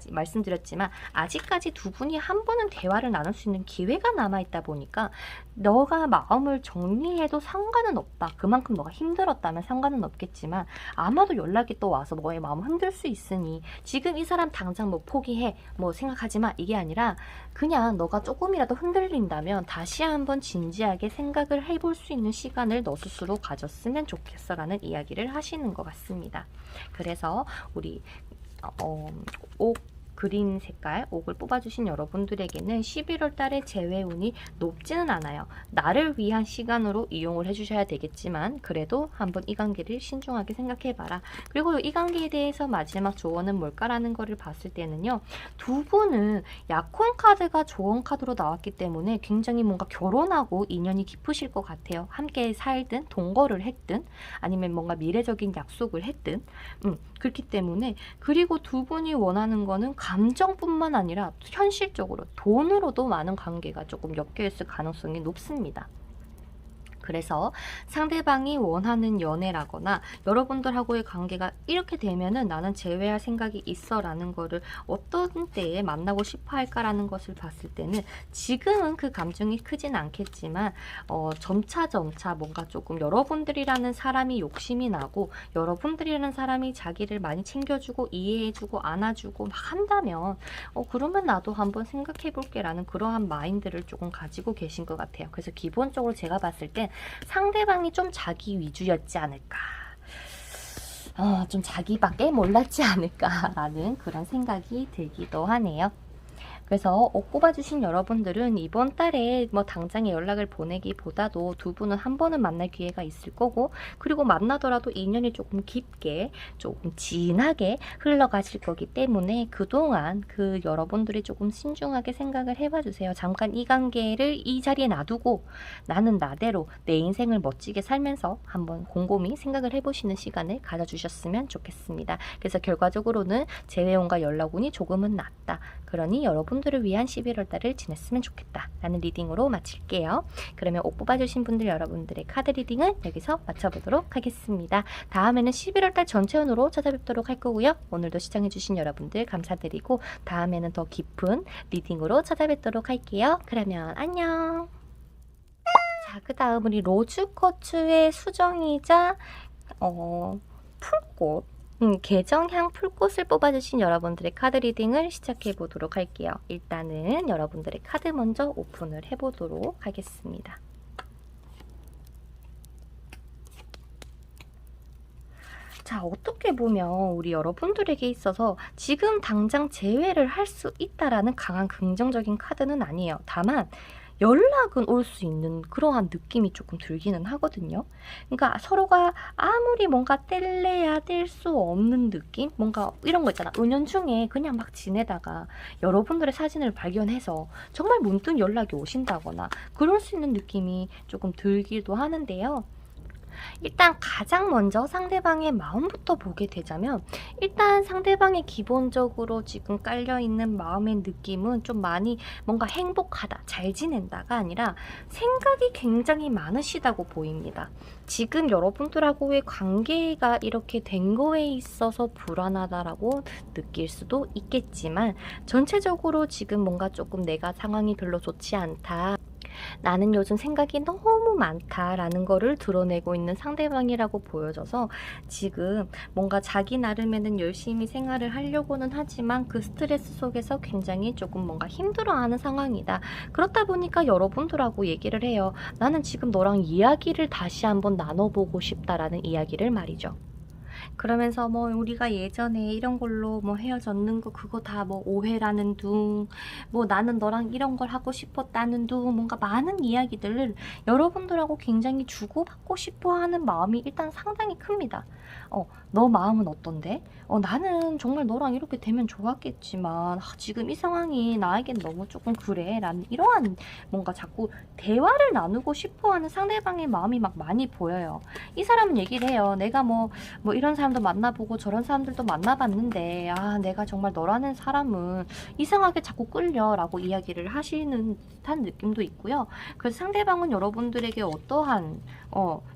말씀드렸지만 아직까지 두 분이 한 번은 대화를 나눌 수 있는 기회가 남아있다 보니까 너가 마음을 정리해도 상관은 없다. 그만큼 너가 힘들었다면 상관은 없겠지만 아마도 연락이 또 와서 너의 마음을 흔들 수 있으니 지금 이 사람 당장 뭐 포기해, 뭐 생각하지 마, 이게 아니라 그냥 너가 조금이라도 흔들린다면 다시 한번 진지하게 생각을 해볼 수 있는 시간을 너 스스로 가졌으면 좋겠어 라는 이야기를 하시는 것 같습니다. 그래서 우리 옥 그린 색깔 옥을 뽑아주신 여러분들에게는 11월 달에 재회운이 높지는 않아요. 나를 위한 시간으로 이용을 해주셔야 되겠지만 그래도 한번 이 관계를 신중하게 생각해봐라. 그리고 이 관계에 대해서 마지막 조언은 뭘까라는 거를 봤을 때는요. 두 분은 약혼 카드가 조언 카드로 나왔기 때문에 굉장히 뭔가 결혼하고 인연이 깊으실 것 같아요. 함께 살든 동거를 했든 아니면 뭔가 미래적인 약속을 했든 그렇기 때문에, 그리고 두 분이 원하는 거는 감정뿐만 아니라 현실적으로 돈으로도 많은 관계가 조금 엮여있을 가능성이 높습니다. 그래서 상대방이 원하는 연애라거나 여러분들하고의 관계가 이렇게 되면은 나는 재회할 생각이 있어 라는 거를 어떤 때에 만나고 싶어 할까라는 것을 봤을 때는 지금은 그 감정이 크진 않겠지만 점차 뭔가 조금 여러분들이라는 사람이 욕심이 나고 여러분들이라는 사람이 자기를 많이 챙겨주고 이해해주고 안아주고 막 한다면 그러면 나도 한번 생각해 볼게 라는 그러한 마인드를 조금 가지고 계신 것 같아요. 그래서 기본적으로 제가 봤을 땐 상대방이 좀 자기 위주였지 않을까, 좀 자기밖에 몰랐지 않을까라는 그런 생각이 들기도 하네요. 그래서 옥 뽑아주신 여러분들은 이번 달에 뭐 당장에 연락을 보내기보다도 두 분은 한 번은 만날 기회가 있을 거고, 그리고 만나더라도 인연이 조금 깊게 조금 진하게 흘러가실 거기 때문에 그동안 그 여러분들이 조금 신중하게 생각을 해봐 주세요. 잠깐 이 관계를 이 자리에 놔두고 나는 나대로 내 인생을 멋지게 살면서 한번 곰곰이 생각을 해보시는 시간을 가져주셨으면 좋겠습니다. 그래서 결과적으로는 재회운과 연락운이 조금은 낫다. 그러니 여러분들을 위한 11월 달을 지냈으면 좋겠다 라는 리딩으로 마칠게요. 그러면 옥 뽑아주신 분들 여러분들의 카드 리딩은 여기서 마쳐보도록 하겠습니다. 다음에는 11월 달 전체운으로 찾아뵙도록 할 거고요. 오늘도 시청해주신 여러분들 감사드리고 다음에는 더 깊은 리딩으로 찾아뵙도록 할게요. 그러면 안녕. 자, 그 다음 우리 로즈쿼츠의 수정이자 풀꽃 개정향 풀꽃을 뽑아주신 여러분들의 카드 리딩을 시작해 보도록 할게요. 일단은 여러분들의 카드 먼저 오픈을 해보도록 하겠습니다. 자, 어떻게 보면 우리 여러분들에게 있어서 지금 당장 재회를 할 수 있다라는 강한 긍정적인 카드는 아니에요. 다만 연락은 올 수 있는 그러한 느낌이 조금 들기는 하거든요. 그러니까 서로가 아무리 뭔가 뗄래야 뗄 수 없는 느낌? 뭔가 이런 거 있잖아. 은연중에 그냥 막 지내다가 여러분들의 사진을 발견해서 정말 문득 연락이 오신다거나 그럴 수 있는 느낌이 조금 들기도 하는데요. 일단 가장 먼저 상대방의 마음부터 보게 되자면 일단 상대방의 기본적으로 지금 깔려있는 마음의 느낌은 좀 많이 뭔가 행복하다, 잘 지낸다가 아니라 생각이 굉장히 많으시다고 보입니다. 지금 여러분들하고의 관계가 이렇게 된 거에 있어서 불안하다라고 느낄 수도 있겠지만 전체적으로 지금 뭔가 조금 내가 상황이 별로 좋지 않다. 나는 요즘 생각이 너무 많다라는 거를 드러내고 있는 상대방이라고 보여져서 지금 뭔가 자기 나름에는 열심히 생활을 하려고는 하지만 그 스트레스 속에서 굉장히 조금 뭔가 힘들어하는 상황이다. 그렇다 보니까 여러분들하고 얘기를 해요. 나는 지금 너랑 이야기를 다시 한번 나눠보고 싶다라는 이야기를 말이죠. 그러면서 뭐 우리가 예전에 이런 걸로 뭐 헤어졌는 거 그거 다 뭐 오해라는 둥, 뭐 나는 너랑 이런 걸 하고 싶었다는 둥, 뭔가 많은 이야기들을 여러분들하고 굉장히 주고받고 싶어 하는 마음이 일단 상당히 큽니다. 너 마음은 어떤데? 나는 정말 너랑 이렇게 되면 좋았겠지만 지금 이 상황이 나에겐 너무 조금 그래 라는 이러한 뭔가 자꾸 대화를 나누고 싶어 하는 상대방의 마음이 막 많이 보여요. 이 사람은 얘기를 해요. 내가 뭐 이런 사람도 만나보고 저런 사람들도 만나봤는데 내가 정말 너라는 사람은 이상하게 자꾸 끌려 라고 이야기를 하시는 듯한 느낌도 있고요. 그래서 상대방은 여러분들에게 어떠한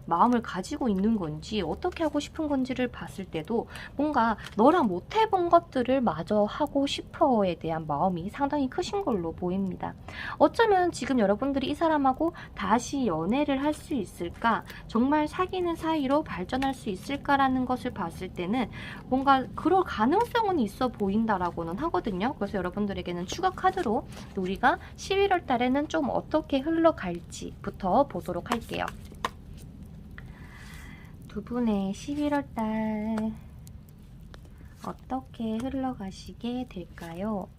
마음을 가지고 있는 건지 어떻게 하고 싶은 건지를 봤을 때도 뭔가 너랑 못 해본 것들을 마저 하고 싶어에 대한 마음이 상당히 크신 걸로 보입니다. 어쩌면 지금 여러분들이 이 사람하고 다시 연애를 할 수 있을까, 정말 사귀는 사이로 발전할 수 있을까라는 것을 봤을 때는 뭔가 그럴 가능성은 있어 보인다라고는 하거든요. 그래서 여러분들에게는 추가 카드로 우리가 11월 달에는 좀 어떻게 흘러갈지부터 보도록 할게요. 두 분의 11월 달 어떻게 흘러가시게 될까요?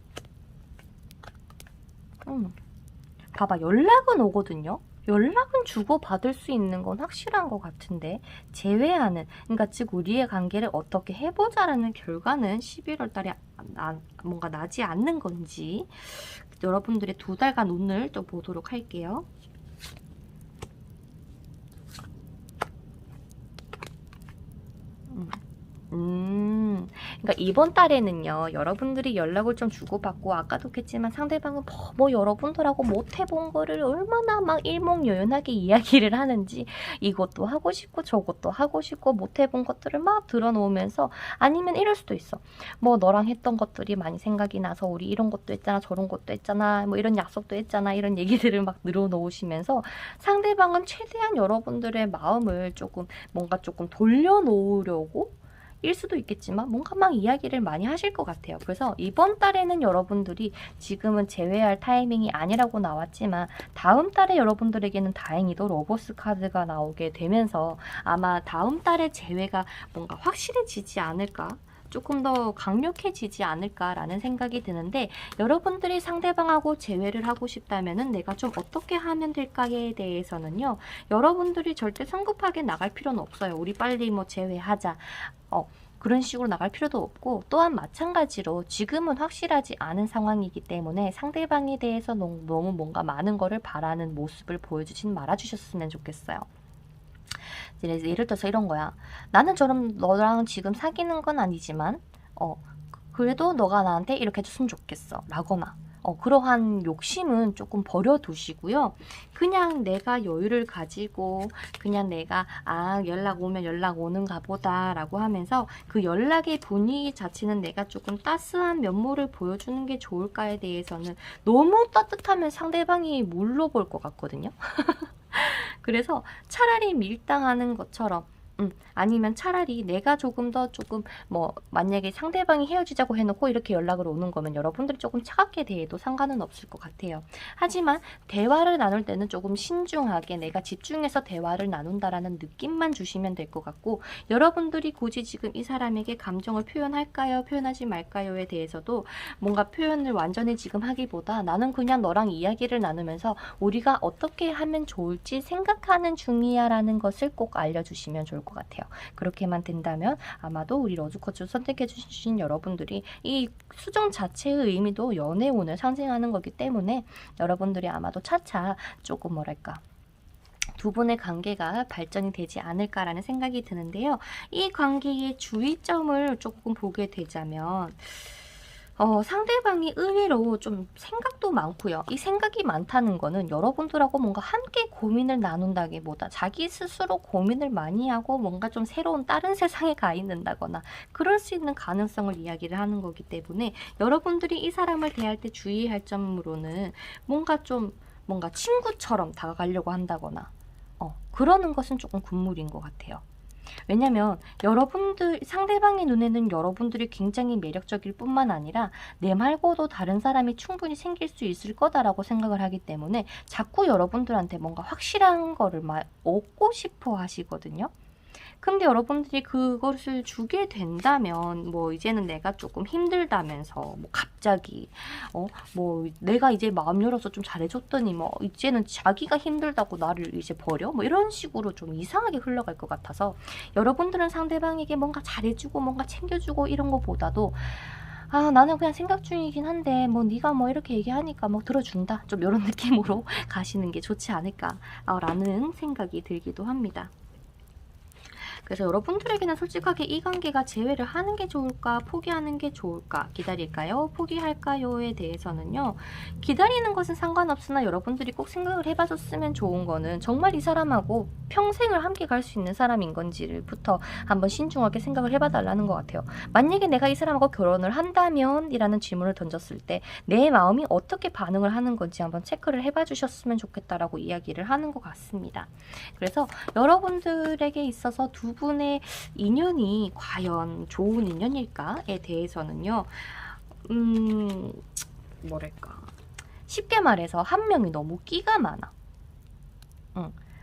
봐봐, 연락은 오거든요. 연락은 주고받을 수 있는 건 확실한 것 같은데 제외하는, 그러니까 즉 우리의 관계를 어떻게 해보자라는 결과는 11월 달에 뭔가 나지 않는 건지 여러분들의 두 달간 운을 또 보도록 할게요. 그러니까 이번 달에는요, 여러분들이 연락을 좀 주고받고 아까도 했지만 상대방은 뭐 여러분들하고 못 해본 거를 얼마나 막 일목요연하게 이야기를 하는지 이것도 하고 싶고 저것도 하고 싶고 못 해본 것들을 막 드러놓으면서, 아니면 이럴 수도 있어. 뭐 너랑 했던 것들이 많이 생각이 나서 우리 이런 것도 했잖아, 저런 것도 했잖아, 뭐 이런 약속도 했잖아, 이런 얘기들을 막 늘어놓으시면서 상대방은 최대한 여러분들의 마음을 조금 뭔가 조금 돌려놓으려고 일 수도 있겠지만 뭔가 막 이야기를 많이 하실 것 같아요. 그래서 이번 달에는 여러분들이 지금은 제외할 타이밍이 아니라고 나왔지만 다음 달에 여러분들에게는 다행히도 러버스 카드가 나오게 되면서 아마 다음 달에 제외가 뭔가 확실해지지 않을까, 조금 더 강력해지지 않을까라는 생각이 드는데, 여러분들이 상대방하고 재회를 하고 싶다면은 내가 좀 어떻게 하면 될까에 대해서는요, 여러분들이 절대 성급하게 나갈 필요는 없어요. 우리 빨리 뭐 재회하자, 그런 식으로 나갈 필요도 없고, 또한 마찬가지로 지금은 확실하지 않은 상황이기 때문에 상대방에 대해서 너무 뭔가 많은 거를 바라는 모습을 보여주진 말아주셨으면 좋겠어요. 예를 들어서 이런 거야. 나는 너랑 지금 사귀는 건 아니지만 그래도 너가 나한테 이렇게 해줬으면 좋겠어 라거나, 그러한 욕심은 조금 버려두시고요. 그냥 내가 여유를 가지고 그냥 내가 연락 오면 연락 오는가 보다 라고 하면서 그 연락의 분위기 자체는 내가 조금 따스한 면모를 보여주는 게 좋을까에 대해서는 너무 따뜻하면 상대방이 물러볼 것 같거든요. 그래서 차라리 밀당하는 것처럼, 아니면 차라리 내가 조금 뭐 만약에 상대방이 헤어지자고 해놓고 이렇게 연락을 오는 거면 여러분들이 조금 차갑게 대해도 상관은 없을 것 같아요. 하지만 대화를 나눌 때는 조금 신중하게 내가 집중해서 대화를 나눈다라는 느낌만 주시면 될 것 같고, 여러분들이 굳이 지금 이 사람에게 감정을 표현할까요, 표현하지 말까요에 대해서도 뭔가 표현을 완전히 지금 하기보다 나는 그냥 너랑 이야기를 나누면서 우리가 어떻게 하면 좋을지 생각하는 중이야 라는 것을 꼭 알려주시면 좋을 것 같아요. 그렇게만 된다면 아마도 우리 러브코치를 선택해 주신 여러분들이 이 수정 자체의 의미도 연애운을 상징하는 거기 때문에 여러분들이 아마도 차차 조금 뭐랄까 두 분의 관계가 발전이 되지 않을까라는 생각이 드는데요. 이 관계의 주의점을 조금 보게 되자면 상대방이 의외로 좀 생각도 많고요. 이 생각이 많다는 거는 여러분들하고 뭔가 함께 고민을 나눈다기보다 자기 스스로 고민을 많이 하고 뭔가 좀 새로운 다른 세상에 가 있는다거나 그럴 수 있는 가능성을 이야기를 하는 거기 때문에 여러분들이 이 사람을 대할 때 주의할 점으로는 뭔가 친구처럼 다가가려고 한다거나 그러는 것은 조금 금물인 것 같아요. 왜냐면 상대방의 눈에는 여러분들이 굉장히 매력적일 뿐만 아니라 내 말고도 다른 사람이 충분히 생길 수 있을 거다라고 생각을 하기 때문에 자꾸 여러분들한테 뭔가 확실한 거를 얻고 싶어 하시거든요. 근데 여러분들이 그것을 주게 된다면 이제는 내가 조금 힘들다면서 갑자기 내가 이제 마음 열어서 좀 잘해줬더니 이제는 자기가 힘들다고 나를 이제 버려? 이런 식으로 좀 이상하게 흘러갈 것 같아서 여러분들은 상대방에게 뭔가 잘해주고 뭔가 챙겨주고 이런 거보다도 나는 그냥 생각 중이긴 한데 네가 이렇게 얘기하니까 들어준다. 좀 이런 느낌으로 가시는 게 좋지 않을까 라는 생각이 들기도 합니다. 그래서 여러분들에게는 솔직하게 이 관계가 재회를 하는 게 좋을까, 포기하는 게 좋을까, 기다릴까요, 포기할까요에 대해서는요. 기다리는 것은 상관없으나 여러분들이 꼭 생각을 해봐줬으면 좋은 거는 정말 이 사람하고 평생을 함께 갈 수 있는 사람인 건지부터 한번 신중하게 생각을 해봐달라는 것 같아요. 만약에 내가 이 사람하고 결혼을 한다면? 이라는 질문을 던졌을 때 내 마음이 어떻게 반응을 하는 건지 한번 체크를 해봐주셨으면 좋겠다라고 이야기를 하는 것 같습니다. 그래서 여러분들에게 있어서 두 분의 인연이 과연 좋은 인연일까에 대해서는요. 뭐랄까, 쉽게 말해서 한 명이 너무 끼가 많아.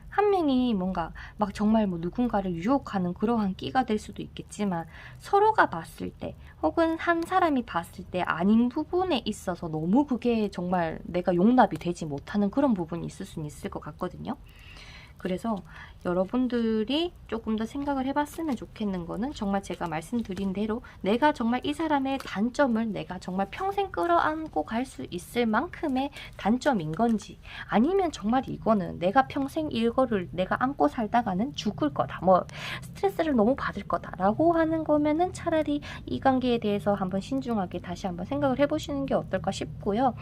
한 명이 뭔가 정말 누군가를 유혹하는 그러한 끼가 될 수도 있겠지만 서로가 봤을 때 혹은 한 사람이 봤을 때 아닌 부분에 있어서 너무 그게 정말 내가 용납이 되지 못하는 그런 부분이 있을 수는 있을 것 같거든요. 그래서 여러분들이 조금 더 생각을 해봤으면 좋겠는 거는 정말 제가 말씀드린 대로 내가 정말 이 사람의 단점을 내가 정말 평생 끌어안고 갈 수 있을 만큼의 단점인 건지, 아니면 정말 이거는 내가 평생 이거를 내가 안고 살다가는 죽을 거다, 스트레스를 너무 받을 거다라고 하는 거면은 차라리 이 관계에 대해서 한번 신중하게 다시 한번 생각을 해보시는 게 어떨까 싶고요.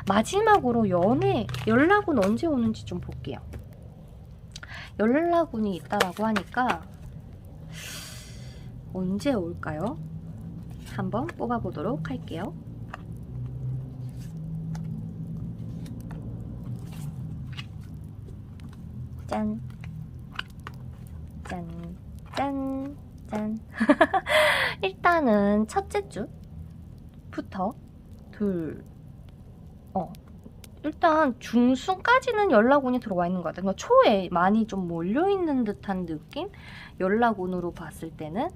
마지막으로 연락은 언제 오는지 좀 볼게요. 연락운이 있다라고 하니까 언제 올까요? 한번 뽑아보도록 할게요. 짠! 짠! 짠! 짠! 일단은 첫째 주부터 일단 중순까지는 연락운이 들어와 있는 것 같아요. 그러니까 초에 많이 좀 몰려있는 듯한 느낌? 연락운으로 봤을 때는.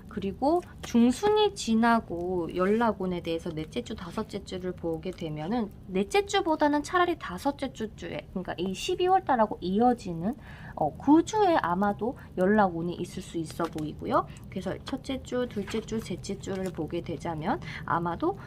그리고 중순이 지나고 연락운에 대해서 넷째 주, 다섯째 주를 보게 되면은 넷째 주보다는 차라리 다섯째 주에, 그러니까 이 12월 달하고 이어지는 9주에 아마도 연락운이 있을 수 있어 보이고요. 그래서 첫째 주, 둘째 주, 셋째 주를 보게 되자면 아마도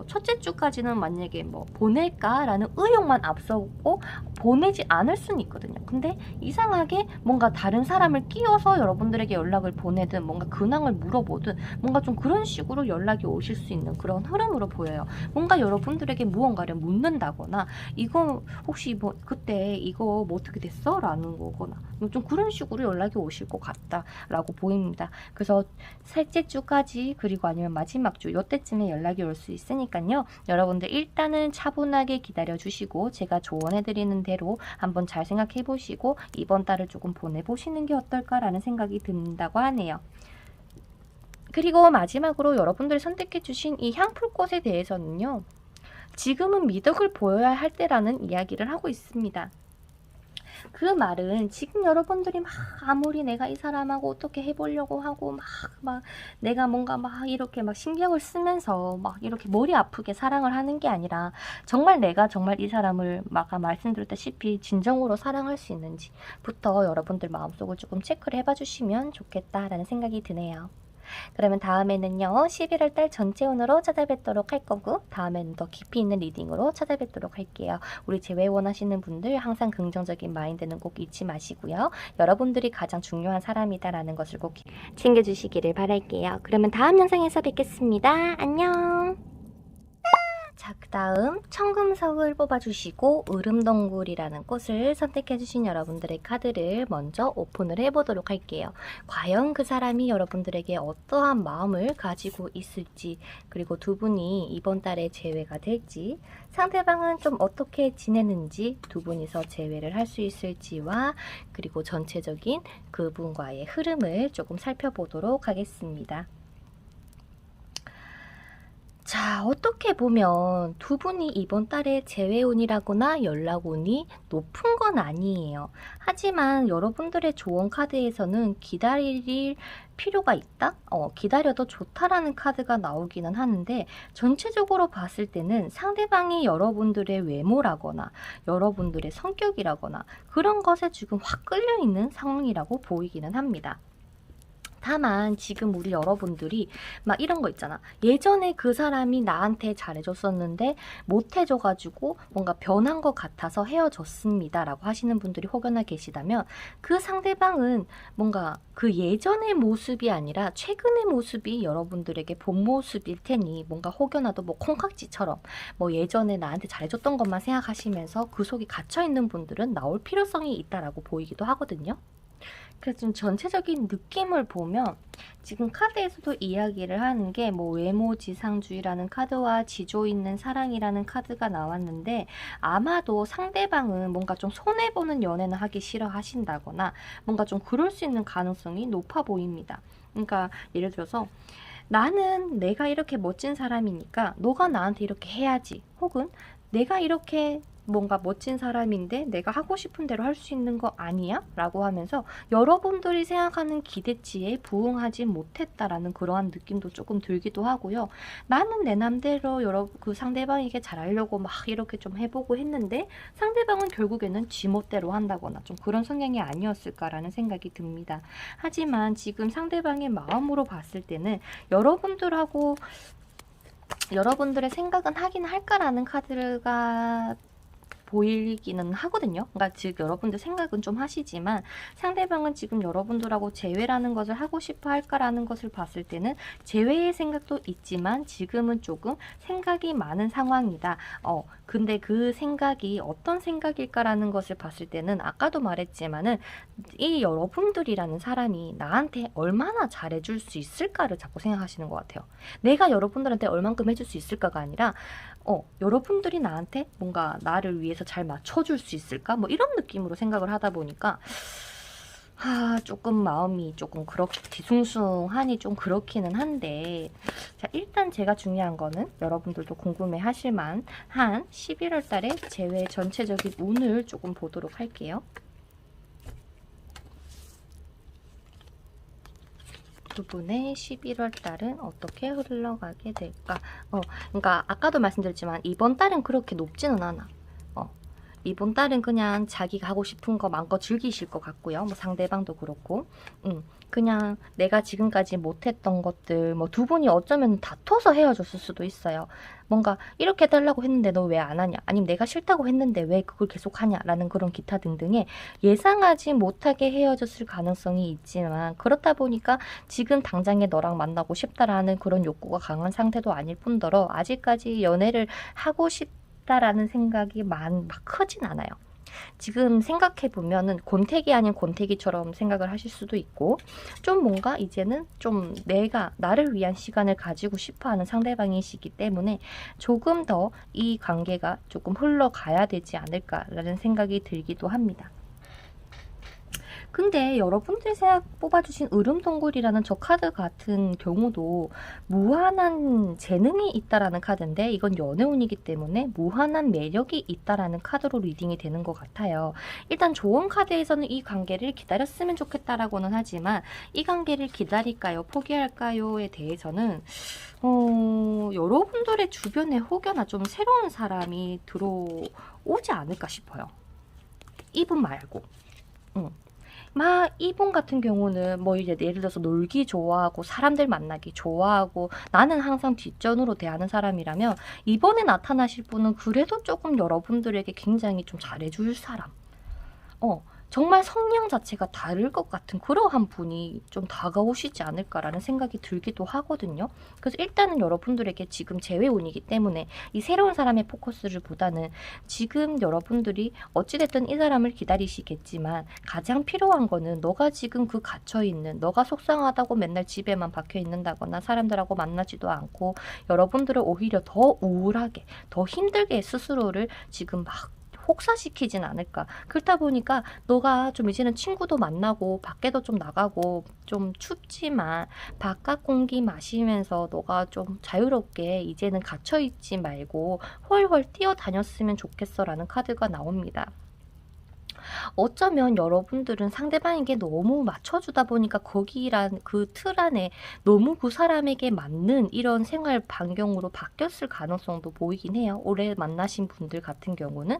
첫째 주까지는 만약에 보낼까라는 의욕만 앞서고 보내지 않을 수는 있거든요. 근데 이상하게 뭔가 다른 사람을 끼워서 여러분들에게 연락을 보내든 뭔가 근황을 물어보든 뭔가 좀 그런 식으로 연락이 오실 수 있는 그런 흐름으로 보여요. 뭔가 여러분들에게 무언가를 묻는다거나 이거 혹시 그때 이거 어떻게 됐어? 라는 거거나 좀 그런 식으로 연락이 오실 것 같다라고 보입니다. 그래서 셋째 주까지, 그리고 아니면 마지막 주 요때쯤에 연락이 올 수 있으니까요. 여러분들 일단은 차분하게 기다려 주시고 제가 조언해드리는 대로 한번 잘 생각해 보시고 이번 달을 조금 보내보시는 게 어떨까라는 생각이 든다고 하네요. 그리고 마지막으로 여러분들이 선택해 주신 이 향풀꽃에 대해서는요. 지금은 미덕을 보여야 할 때라는 이야기를 하고 있습니다. 그 말은 지금 여러분들이 아무리 내가 이 사람하고 어떻게 해보려고 하고 내가 뭔가 이렇게 신경을 쓰면서 이렇게 머리 아프게 사랑을 하는 게 아니라 정말 내가 정말 이 사람을 아까 말씀드렸다시피 진정으로 사랑할 수 있는지부터 여러분들 마음속을 조금 체크를 해봐 주시면 좋겠다라는 생각이 드네요. 그러면 다음에는요, 11월 달 전체 운으로 찾아뵙도록 할 거고, 다음에는 더 깊이 있는 리딩으로 찾아뵙도록 할게요. 우리 재회 원하시는 분들 항상 긍정적인 마인드는 꼭 잊지 마시고요. 여러분들이 가장 중요한 사람이다라는 것을 꼭 챙겨주시기를 바랄게요. 그러면 다음 영상에서 뵙겠습니다. 안녕! 자, 그 다음 청금석을 뽑아주시고 으름동굴이라는 꽃을 선택해주신 여러분들의 카드를 먼저 오픈을 해보도록 할게요. 과연 그 사람이 여러분들에게 어떠한 마음을 가지고 있을지, 그리고 두 분이 이번 달에 재회가 될지, 상대방은 좀 어떻게 지내는지, 두 분이서 재회를 할 수 있을지와, 그리고 전체적인 그분과의 흐름을 조금 살펴보도록 하겠습니다. 자, 어떻게 보면 두 분이 이번 달에 재회운이라거나 연락운이 높은 건 아니에요. 하지만 여러분들의 조언 카드에서는 기다릴 필요가 있다? 기다려도 좋다라는 카드가 나오기는 하는데, 전체적으로 봤을 때는 상대방이 여러분들의 외모라거나 여러분들의 성격이라거나 그런 것에 지금 확 끌려있는 상황이라고 보이기는 합니다. 다만 지금 우리 여러분들이 막 이런 거 있잖아. 예전에 그 사람이 나한테 잘해줬었는데 못해줘가지고 뭔가 변한 것 같아서 헤어졌습니다 라고 하시는 분들이 혹여나 계시다면, 그 상대방은 뭔가 그 예전의 모습이 아니라 최근의 모습이 여러분들에게 본 모습일 테니, 뭔가 혹여나도 뭐 콩깍지처럼 뭐 예전에 나한테 잘해줬던 것만 생각하시면서 그 속에 gat혀있는 분들은 나올 필요성이 있다라고 보이기도 하거든요. 그래서 좀 전체적인 느낌을 보면 지금 카드에서도 이야기를 하는 게 뭐 외모지상주의라는 카드와 지조 있는 사랑이라는 카드가 나왔는데, 아마도 상대방은 뭔가 좀 손해보는 연애는 하기 싫어 하신다거나 뭔가 좀 그럴 수 있는 가능성이 높아 보입니다. 그러니까 예를 들어서 나는 내가 이렇게 멋진 사람이니까 너가 나한테 이렇게 해야지, 혹은 내가 이렇게 뭔가 멋진 사람인데 내가 하고 싶은 대로 할 수 있는 거 아니야? 라고 하면서 여러분들이 생각하는 기대치에 부응하지 못했다라는 그러한 느낌도 조금 들기도 하고요. 나는 내 맘대로 그 상대방에게 잘하려고 막 이렇게 좀 해보고 했는데 상대방은 결국에는 지멋대로 한다거나 좀 그런 성향이 아니었을까라는 생각이 듭니다. 하지만 지금 상대방의 마음으로 봤을 때는 여러분들의 생각은 하긴 할까라는 카드가 보이기는 하거든요. 그러니까 즉 여러분들 생각은 좀 하시지만 상대방은 지금 여러분들하고 재회라는 것을 하고 싶어 할까라는 것을 봤을 때는 재회의 생각도 있지만 지금은 조금 생각이 많은 상황이다. 근데 그 생각이 어떤 생각일까라는 것을 봤을 때는 아까도 말했지만은 이 여러분들이라는 사람이 나한테 얼마나 잘해줄 수 있을까를 자꾸 생각하시는 것 같아요. 내가 여러분들한테 얼만큼 해줄 수 있을까가 아니라 여러분들이 나한테 뭔가 나를 위해서 잘 맞춰줄 수 있을까? 뭐 이런 느낌으로 생각을 하다 보니까 조금 마음이 조금 그렇게 뒤숭숭하니 좀 그렇기는 한데, 자, 일단 제가 중요한 거는 여러분들도 궁금해 하실만 한 11월 달에 재회 전체적인 운을 조금 보도록 할게요. 두 분의 11월 달은 어떻게 흘러가게 될까? 그러니까 아까도 말씀드렸지만 이번 달은 그렇게 높지는 않아. 이번 달은 그냥 자기가 하고 싶은 거 마음껏 즐기실 것 같고요. 뭐 상대방도 그렇고. 그냥 내가 지금까지 못했던 것들, 뭐 두 분이 어쩌면 다퉈서 헤어졌을 수도 있어요. 뭔가 이렇게 해달라고 했는데 너 왜 안 하냐? 아니면 내가 싫다고 했는데 왜 그걸 계속 하냐? 라는 그런 기타 등등의 예상하지 못하게 헤어졌을 가능성이 있지만, 그렇다 보니까 지금 당장에 너랑 만나고 싶다라는 그런 욕구가 강한 상태도 아닐 뿐더러 아직까지 연애를 하고 싶다라는 생각이 막 크진 않아요. 지금 생각해보면은 곤택이 아닌 곤택이처럼 생각을 하실 수도 있고, 좀 뭔가 이제는 좀 나를 위한 시간을 가지고 싶어하는 상대방이시기 때문에 조금 더 이 관계가 조금 흘러가야 되지 않을까라는 생각이 들기도 합니다. 근데 여러분들이 뽑아주신 으름동굴이라는 저 카드 같은 경우도 무한한 재능이 있다라는 카드인데, 이건 연애운이기 때문에 무한한 매력이 있다라는 카드로 리딩이 되는 것 같아요. 일단 좋은 카드에서는 이 관계를 기다렸으면 좋겠다라고는 하지만 이 관계를 기다릴까요? 포기할까요?에 대해서는 여러분들의 주변에 혹여나 좀 새로운 사람이 들어오지 않을까 싶어요. 이분 말고. 막 이분 같은 경우는 뭐 이제 예를 들어서 놀기 좋아하고 사람들 만나기 좋아하고 나는 항상 뒷전으로 대하는 사람이라면 이번에 나타나실 분은 그래도 조금 여러분들에게 굉장히 좀 잘해줄 사람. 정말 성향 자체가 다를 것 같은 그러한 분이 좀 다가오시지 않을까라는 생각이 들기도 하거든요. 그래서 일단은 여러분들에게 지금 재회운이기 때문에 이 새로운 사람의 포커스를 보다는 지금 여러분들이 어찌됐든 이 사람을 기다리시겠지만 가장 필요한 거는 너가 지금 그 갇혀있는, 너가 속상하다고 맨날 집에만 박혀 있는다거나 사람들하고 만나지도 않고 여러분들을 오히려 더 우울하게, 더 힘들게 스스로를 지금 막 혹사시키진 않을까. 그렇다 보니까 너가 좀 이제는 친구도 만나고 밖에도 좀 나가고 좀 춥지만 바깥 공기 마시면서 너가 좀 자유롭게 이제는 갇혀있지 말고 훨훨 뛰어다녔으면 좋겠어라는 카드가 나옵니다. 어쩌면 여러분들은 상대방에게 너무 맞춰주다 보니까 거기란 그 틀 안에 너무 그 사람에게 맞는 이런 생활 반경으로 바뀌었을 가능성도 보이긴 해요. 오래 만나신 분들 같은 경우는.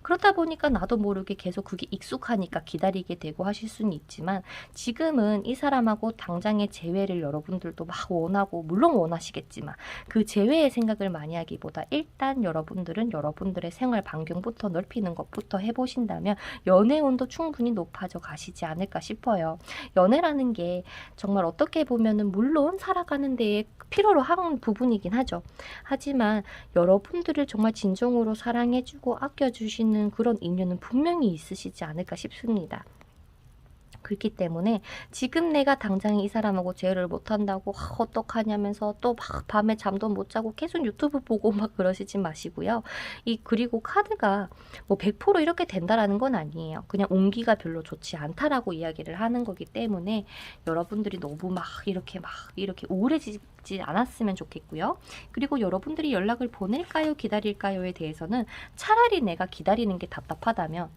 그렇다 보니까 나도 모르게 계속 그게 익숙하니까 기다리게 되고 하실 수는 있지만 지금은 이 사람하고 당장의 재회를 여러분들도 막 원하고 물론 원하시겠지만 그 재회의 생각을 많이 하기보다 일단 여러분들은 여러분들의 생활 반경부터 넓히는 것부터 해보신다면 연애운도 충분히 높아져 가시지 않을까 싶어요. 연애라는 게 정말 어떻게 보면은 물론 살아가는 데에 필요로 하는 부분이긴 하죠. 하지만 여러분들을 정말 진정으로 사랑해주고 아껴주시는 그런 인연은 분명히 있으시지 않을까 싶습니다. 그렇기 때문에 지금 내가 당장 이 사람하고 재회를 못한다고 어떡하냐면서 또 막 밤에 잠도 못 자고 계속 유튜브 보고 막 그러시지 마시고요. 그리고 카드가 뭐 100% 이렇게 된다라는 건 아니에요. 그냥 운기가 별로 좋지 않다라고 이야기를 하는 거기 때문에 여러분들이 너무 막 이렇게 우울해지지 않았으면 좋겠고요. 그리고 여러분들이 연락을 보낼까요? 기다릴까요?에 대해서는 차라리 내가 기다리는 게 답답하다면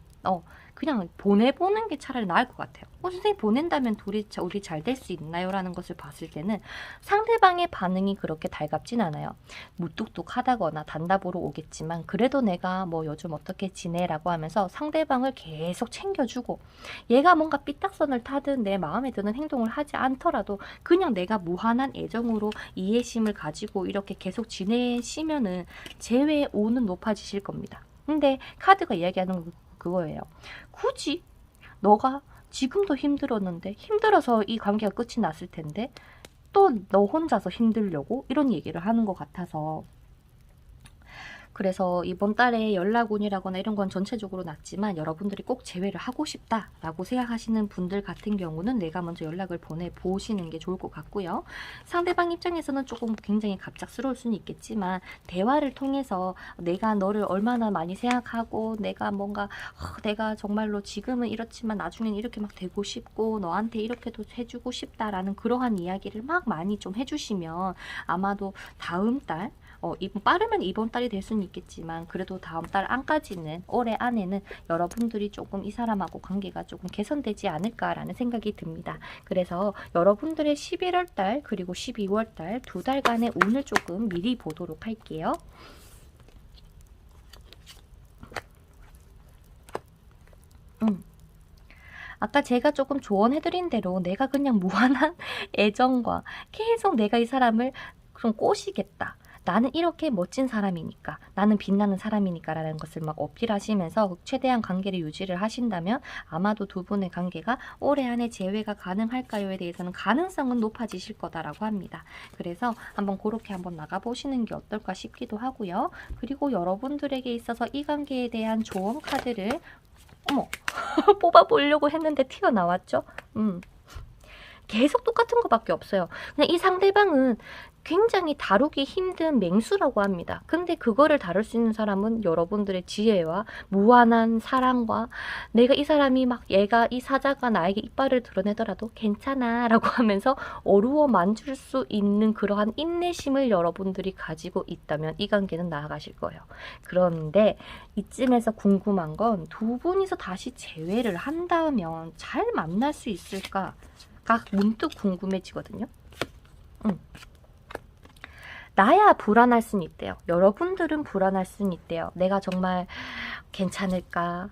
그냥 보내보는 게 차라리 나을 것 같아요. 선생님 보낸다면 우리 잘 될 수 있나요? 라는 것을 봤을 때는 상대방의 반응이 그렇게 달갑진 않아요. 무뚝뚝하다거나 단답으로 오겠지만 그래도 내가 뭐 요즘 어떻게 지내? 라고 하면서 상대방을 계속 챙겨주고 얘가 뭔가 삐딱선을 타든 내 마음에 드는 행동을 하지 않더라도 그냥 내가 무한한 애정으로 이해심을 가지고 이렇게 계속 지내시면은 재회의 오는 높아지실 겁니다. 근데 카드가 이야기하는 그거예요. 굳이 너가 지금도 힘들었는데 힘들어서 이 관계가 끝이 났을 텐데 또 너 혼자서 힘들려고 이런 얘기를 하는 것 같아서 그래서 이번 달에 연락운이라거나 이런 건 전체적으로 낮지만 여러분들이 꼭 재회를 하고 싶다라고 생각하시는 분들 같은 경우는 내가 먼저 연락을 보내보시는 게 좋을 것 같고요. 상대방 입장에서는 조금 굉장히 갑작스러울 수는 있겠지만 대화를 통해서 내가 너를 얼마나 많이 생각하고 내가 뭔가 내가 정말로 지금은 이렇지만 나중엔 이렇게 막 되고 싶고 너한테 이렇게도 해주고 싶다라는 그러한 이야기를 막 많이 좀 해주시면 아마도 다음 달 빠르면 이번 달이 될 수는 있겠지만 그래도 다음 달 안까지는 올해 안에는 여러분들이 조금 이 사람하고 관계가 조금 개선되지 않을까라는 생각이 듭니다. 그래서 여러분들의 11월 달 그리고 12월 달 두 달간의 운을 조금 미리 보도록 할게요. 아까 제가 조금 조언해드린 대로 내가 그냥 무한한 애정과 계속 내가 이 사람을 좀 꼬시겠다. 나는 이렇게 멋진 사람이니까 나는 빛나는 사람이니까 라는 것을 막 어필하시면서 최대한 관계를 유지를 하신다면 아마도 두 분의 관계가 올해 안에 재회가 가능할까요에 대해서는 가능성은 높아지실 거다라고 합니다. 그래서 한번 그렇게 한번 나가보시는 게 어떨까 싶기도 하고요. 그리고 여러분들에게 있어서 이 관계에 대한 조언 카드를 뽑아보려고 했는데 튀어나왔죠? 계속 똑같은 것밖에 없어요. 그냥 이 상대방은 굉장히 다루기 힘든 맹수라고 합니다. 근데 그거를 다룰 수 있는 사람은 여러분들의 지혜와 무한한 사랑과 내가 이 사람이 막 얘가 이 사자가 나에게 이빨을 드러내더라도 괜찮아 라고 하면서 어루어 만질 수 있는 그러한 인내심을 여러분들이 가지고 있다면 이 관계는 나아가실 거예요. 그런데 이쯤에서 궁금한 건 두 분이서 다시 재회를 한다면 잘 만날 수 있을까? 가 문득 궁금해지거든요. 나야 불안할 수는 있대요. 여러분들은 불안할 수는 있대요. 내가 정말 괜찮을까?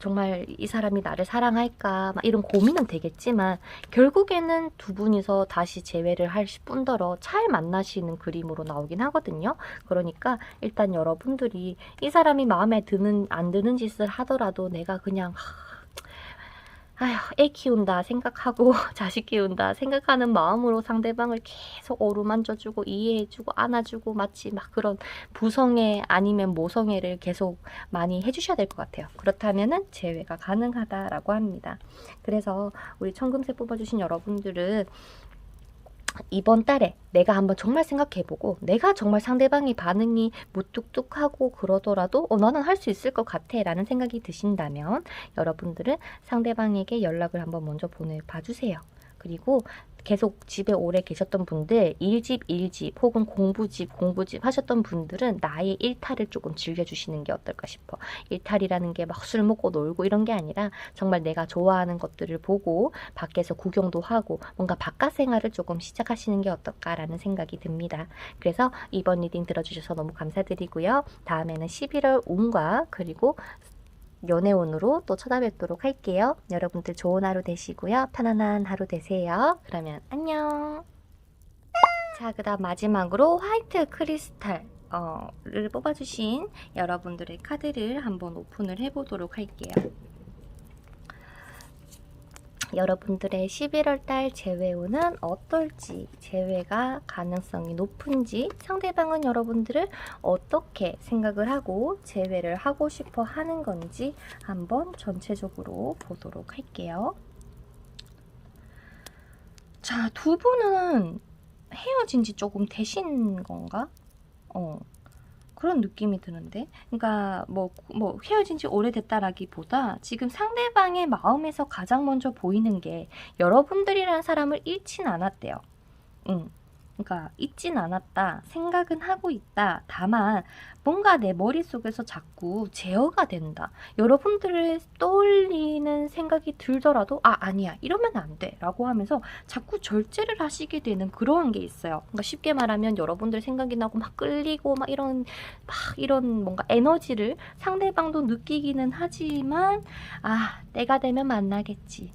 정말 이 사람이 나를 사랑할까? 막 이런 고민은 되겠지만 결국에는 두 분이서 다시 재회를 할 뿐더러 잘 만나시는 그림으로 나오긴 하거든요. 그러니까 일단 여러분들이 이 사람이 마음에 드는 안 드는 짓을 하더라도 내가 그냥 아휴, 애 키운다 생각하고 자식 키운다 생각하는 마음으로 상대방을 계속 어루만져주고 이해해주고 안아주고 마치 막 그런 부성애 아니면 모성애를 계속 많이 해주셔야 될 것 같아요. 그렇다면은 재회가 가능하다라고 합니다. 그래서 우리 청금색 뽑아주신 여러분들은 이번 달에 내가 한번 정말 생각해보고 내가 정말 상대방의 반응이 무뚝뚝하고 그러더라도 나는 할 수 있을 것 같아 라는 생각이 드신다면 여러분들은 상대방에게 연락을 한번 먼저 보내봐주세요. 그리고 계속 집에 오래 계셨던 분들 일집 혹은 공부집 하셨던 분들은 나의 일탈을 조금 즐겨주시는 게 어떨까 싶어. 일탈이라는 게 막 술 먹고 놀고 이런 게 아니라 정말 내가 좋아하는 것들을 보고 밖에서 구경도 하고 뭔가 바깥 생활을 조금 시작하시는 게 어떨까라는 생각이 듭니다. 그래서 이번 리딩 들어주셔서 너무 감사드리고요. 다음에는 11월 운과 그리고 연애운으로 또 찾아뵙도록 할게요. 여러분들 좋은 하루 되시고요. 편안한 하루 되세요. 그러면 안녕. 자, 그 다음 마지막으로 화이트 크리스탈 를 뽑아주신 여러분들의 카드를 한번 오픈을 해보도록 할게요. 여러분들의 11월달 재회운은 어떨지, 재회가 가능성이 높은지, 상대방은 여러분들을 어떻게 생각을 하고 재회를 하고 싶어 하는 건지 한번 전체적으로 보도록 할게요. 자, 두 분은 헤어진 지 조금 되신 건가? 그런 느낌이 드는데, 그러니까 뭐 헤어진 지 오래됐다라기보다 지금 상대방의 마음에서 가장 먼저 보이는 게 여러분들이라는 사람을 잃진 않았대요. 그러니까 잊진 않았다, 생각은 하고 있다. 다만 뭔가 내 머릿속에서 자꾸 제어가 된다. 여러분들을 떠올리는 생각이 들더라도 아니야 이러면 안 돼 라고 하면서 자꾸 절제를 하시게 되는 그런 게 있어요. 그러니까 쉽게 말하면 여러분들 생각이 나고 막 끌리고 막 이런 뭔가 에너지를 상대방도 느끼기는 하지만 때가 되면 만나겠지.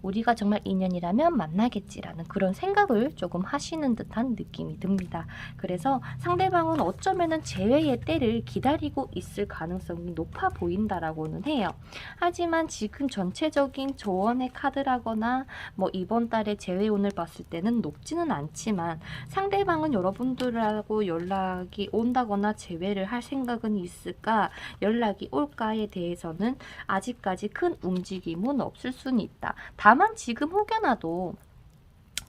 우리가 정말 인연이라면 만나겠지라는 그런 생각을 조금 하시는 듯한 느낌이 듭니다. 그래서 상대방은 어쩌면은 재회의 때를 기다리고 있을 가능성이 높아 보인다라고는 해요. 하지만 지금 전체적인 조언의 카드라거나 뭐 이번 달에 재회운을 봤을 때는 높지는 않지만 상대방은 여러분들하고 연락이 온다거나 재회를 할 생각은 있을까, 연락이 올까에 대해서는 아직까지 큰 움직임은 없을 수는 있다. 다만 지금 혹여나도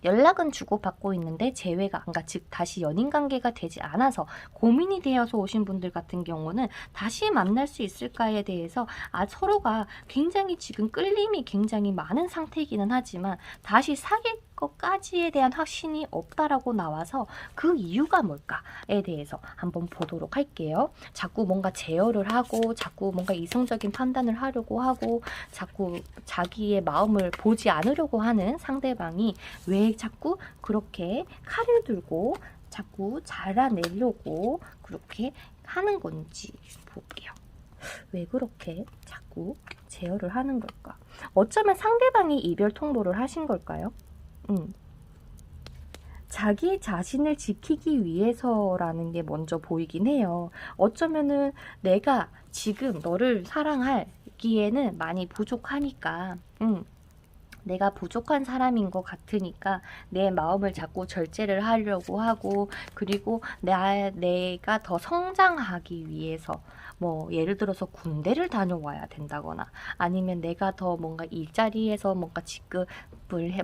연락은 주고받고 있는데 재회가, 그러니까 즉 다시 연인관계가 되지 않아서 고민이 되어서 오신 분들 같은 경우는 다시 만날 수 있을까에 대해서 서로가 굉장히 지금 끌림이 굉장히 많은 상태이기는 하지만 다시 사귈 것까지에 대한 확신이 없다라고 나와서 그 이유가 뭘까에 대해서 한번 보도록 할게요. 자꾸 뭔가 제어를 하고 자꾸 뭔가 이성적인 판단을 하려고 하고 자꾸 자기의 마음을 보지 않으려고 하는 상대방이 왜 자꾸 그렇게 칼을 들고 자꾸 잘라내려고 그렇게 하는 건지 볼게요. 왜 그렇게 자꾸 제어를 하는 걸까? 어쩌면 상대방이 이별 통보를 하신 걸까요? 자기 자신을 지키기 위해서라는 게 먼저 보이긴 해요. 어쩌면은 내가 지금 너를 사랑하기에는 많이 부족하니까 내가 부족한 사람인 것 같으니까 내 마음을 자꾸 절제를 하려고 하고, 그리고 내가 더 성장하기 위해서 뭐 예를 들어서 군대를 다녀와야 된다거나 아니면 내가 더 뭔가 일자리에서 뭔가 직급을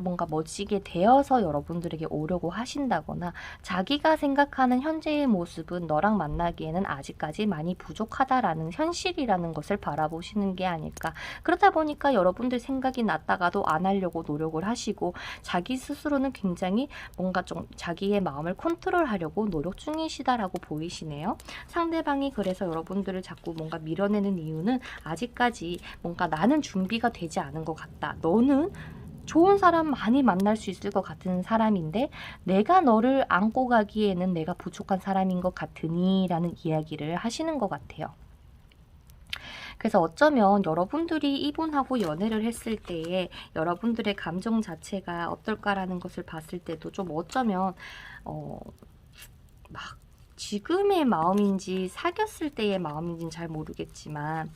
뭔가 멋지게 되어서 여러분들에게 오려고 하신다거나 자기가 생각하는 현재의 모습은 너랑 만나기에는 아직까지 많이 부족하다라는 현실이라는 것을 바라보시는 게 아닐까. 그러다 보니까 여러분들 생각이 났다가도 안 하려고 노력을 하시고 자기 스스로는 굉장히 뭔가 좀 자기의 마음을 컨트롤하려고 노력 중이시다라고 보이시네요. 상대방이 그래서 여러분들을 자꾸 뭔가 밀어내는 이유는 아직까지 뭔가 나는 준비가 되지 않은 것 같다. 너는 좋은 사람 많이 만날 수 있을 것 같은 사람인데 내가 너를 안고 가기에는 내가 부족한 사람인 것 같으니 라는 이야기를 하시는 것 같아요. 그래서 어쩌면 여러분들이 이분하고 연애를 했을 때에 여러분들의 감정 자체가 어떨까라는 것을 봤을 때도 좀 어쩌면 막 지금의 마음인지 사귀었을 때의 마음인지는 잘 모르겠지만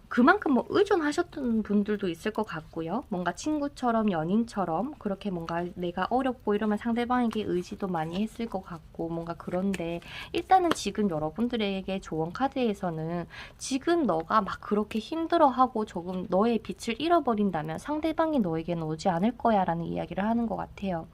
그만큼 뭐 의존하셨던 분들도 있을 것 같고요. 뭔가 친구처럼 연인처럼 그렇게 뭔가 내가 어렵고 이러면 상대방에게 의지도 많이 했을 것 같고 뭔가 그런데 일단은 지금 여러분들에게 조언 카드에서는 지금 너가 막 그렇게 힘들어하고 조금 너의 빛을 잃어버린다면 상대방이 너에게는 오지 않을 거야 라는 이야기를 하는 것 같아요.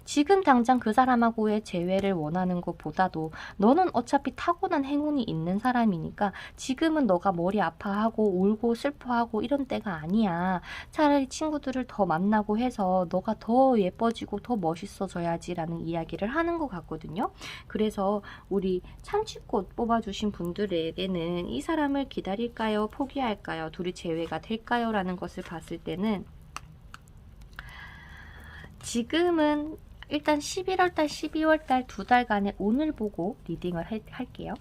지금 당장 그 사람하고의 재회를 원하는 것보다도 너는 어차피 타고난 행운이 있는 사람이니까 지금은 너가 머리 아파하고 울고 슬퍼하고 이런 때가 아니야. 차라리 친구들을 더 만나고 해서 너가 더 예뻐지고 더 멋있어져야지 라는 이야기를 하는 것 같거든요. 그래서 우리 참치꽃 뽑아주신 분들에게는 이 사람을 기다릴까요? 포기할까요? 둘이 재회가 될까요? 라는 것을 봤을 때는 지금은 일단 11월달, 12월달 두 달간의 운을 보고 리딩을 할게요.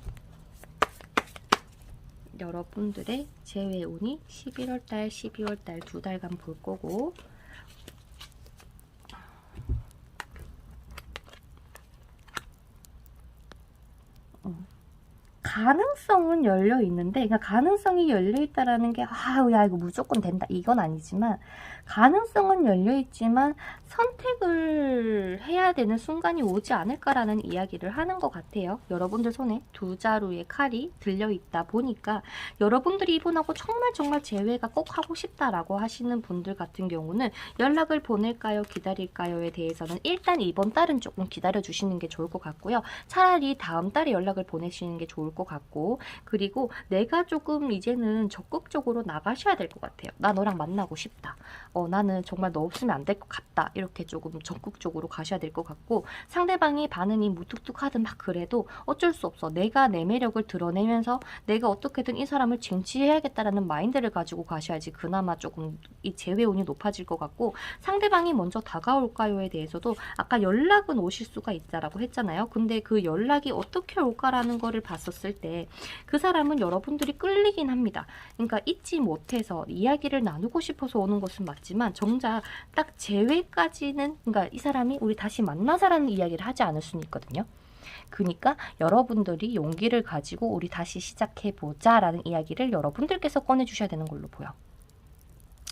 여러분들의 재회 운이 11월달, 12월달 두 달간 볼 거고 가능성은 열려 있는데, 그러니까 가능성이 열려 있다라는 게 야 이거 무조건 된다 이건 아니지만 가능성은 열려 있지만 선택을 해야 되는 순간이 오지 않을까라는 이야기를 하는 것 같아요. 여러분들 손에 두 자루의 칼이 들려 있다 보니까 여러분들이 이분하고 정말 재회가 꼭 하고 싶다라고 하시는 분들 같은 경우는 연락을 보낼까요? 기다릴까요?에 대해서는 일단 이번 달은 조금 기다려 주시는 게 좋을 것 같고요. 차라리 다음 달에 연락을 보내시는 게 좋을 것 같고, 그리고 내가 조금 이제는 적극적으로 나가셔야 될 것 같아요. 나 너랑 만나고 싶다. 나는 정말 너 없으면 안 될 것 같다. 이렇게 조금 적극적으로 가셔야 될 것 같고, 상대방이 반응이 무뚝뚝하든 막 그래도 어쩔 수 없어. 내가 내 매력을 드러내면서 내가 어떻게든 이 사람을 쟁취해야겠다라는 마인드를 가지고 가셔야지 그나마 조금 이 재회운이 높아질 것 같고, 상대방이 먼저 다가올까요에 대해서도 아까 연락은 오실 수가 있다라고 했잖아요. 근데 그 연락이 어떻게 올까라는 거를 봤었을 때 그 사람은 여러분들이 끌리긴 합니다. 그러니까 잊지 못해서 이야기를 나누고 싶어서 오는 것은 맞지만 정작 딱 재회까지는, 그러니까 이 사람이 우리 다시 만나자라는 이야기를 하지 않을 수는 있거든요. 그러니까 여러분들이 용기를 가지고 우리 다시 시작해보자 라는 이야기를 여러분들께서 꺼내주셔야 되는 걸로 보여.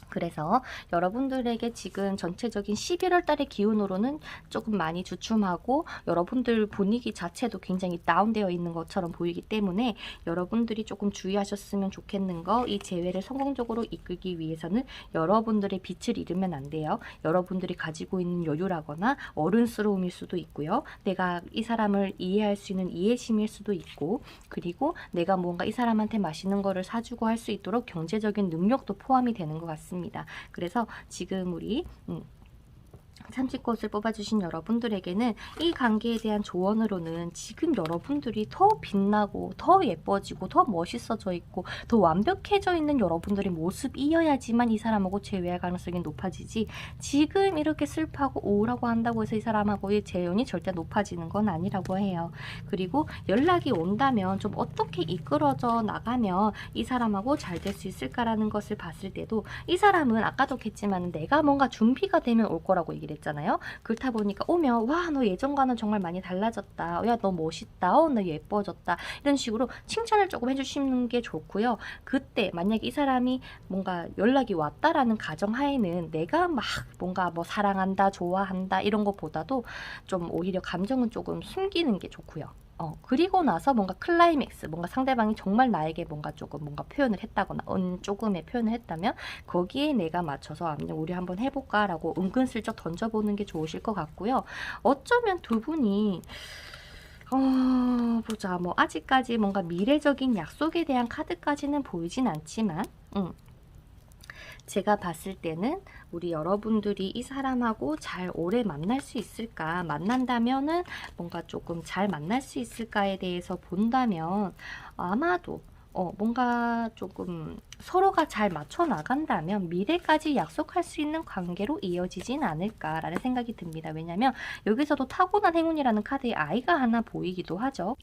그래서 여러분들에게 지금 전체적인 11월 달의 기운으로는 조금 많이 주춤하고 여러분들 분위기 자체도 굉장히 다운되어 있는 것처럼 보이기 때문에 여러분들이 조금 주의하셨으면 좋겠는 거, 이 재회를 성공적으로 이끌기 위해서는 여러분들의 빛을 잃으면 안 돼요. 여러분들이 가지고 있는 여유라거나 어른스러움일 수도 있고요. 내가 이 사람을 이해할 수 있는 이해심일 수도 있고, 그리고 내가 뭔가 이 사람한테 맛있는 거를 사주고 할 수 있도록 경제적인 능력도 포함이 되는 것 같습니다. 그래서 지금 우리 참치꽃을 뽑아주신 여러분들에게는 이 관계에 대한 조언으로는 지금 여러분들이 더 빛나고 더 예뻐지고 더 멋있어져 있고 더 완벽해져 있는 여러분들의 모습이어야지만 이 사람하고 재회할 가능성이 높아지지, 지금 이렇게 슬퍼하고 우울하고 한다고 해서 이 사람하고의 재운이 절대 높아지는 건 아니라고 해요. 그리고 연락이 온다면 좀 어떻게 이끌어져 나가면 이 사람하고 잘 될 수 있을까라는 것을 봤을 때도 이 사람은 아까도 했지만 내가 뭔가 준비가 되면 올 거라고 얘기를 했잖아요. 그렇다 보니까 오면 와 너 예전과는 정말 많이 달라졌다. 야 너 멋있다. 너 예뻐졌다. 이런 식으로 칭찬을 조금 해주시는 게 좋고요. 그때 만약에 이 사람이 뭔가 연락이 왔다라는 가정하에는 내가 막 뭔가 뭐 사랑한다, 좋아한다 이런 것보다도 좀 오히려 감정은 조금 숨기는 게 좋고요. 그리고 나서 뭔가 클라이맥스, 뭔가 상대방이 정말 나에게 뭔가 조금 뭔가 표현을 했다거나 조금의 표현을 했다면 거기에 내가 맞춰서 우리 한번 해볼까 라고 은근슬쩍 던져보는 게 좋으실 것 같고요. 어쩌면 두 분이 보자, 뭐 아직까지 뭔가 미래적인 약속에 대한 카드까지는 보이진 않지만 제가 봤을 때는 우리 여러분들이 이 사람하고 잘 오래 만날 수 있을까, 만난다면은 뭔가 조금 잘 만날 수 있을까에 대해서 본다면 아마도 뭔가 조금 서로가 잘 맞춰 나간다면 미래까지 약속할 수 있는 관계로 이어지진 않을까라는 생각이 듭니다. 왜냐면 여기서도 타고난 행운이라는 카드에 아이가 하나 보이기도 하죠.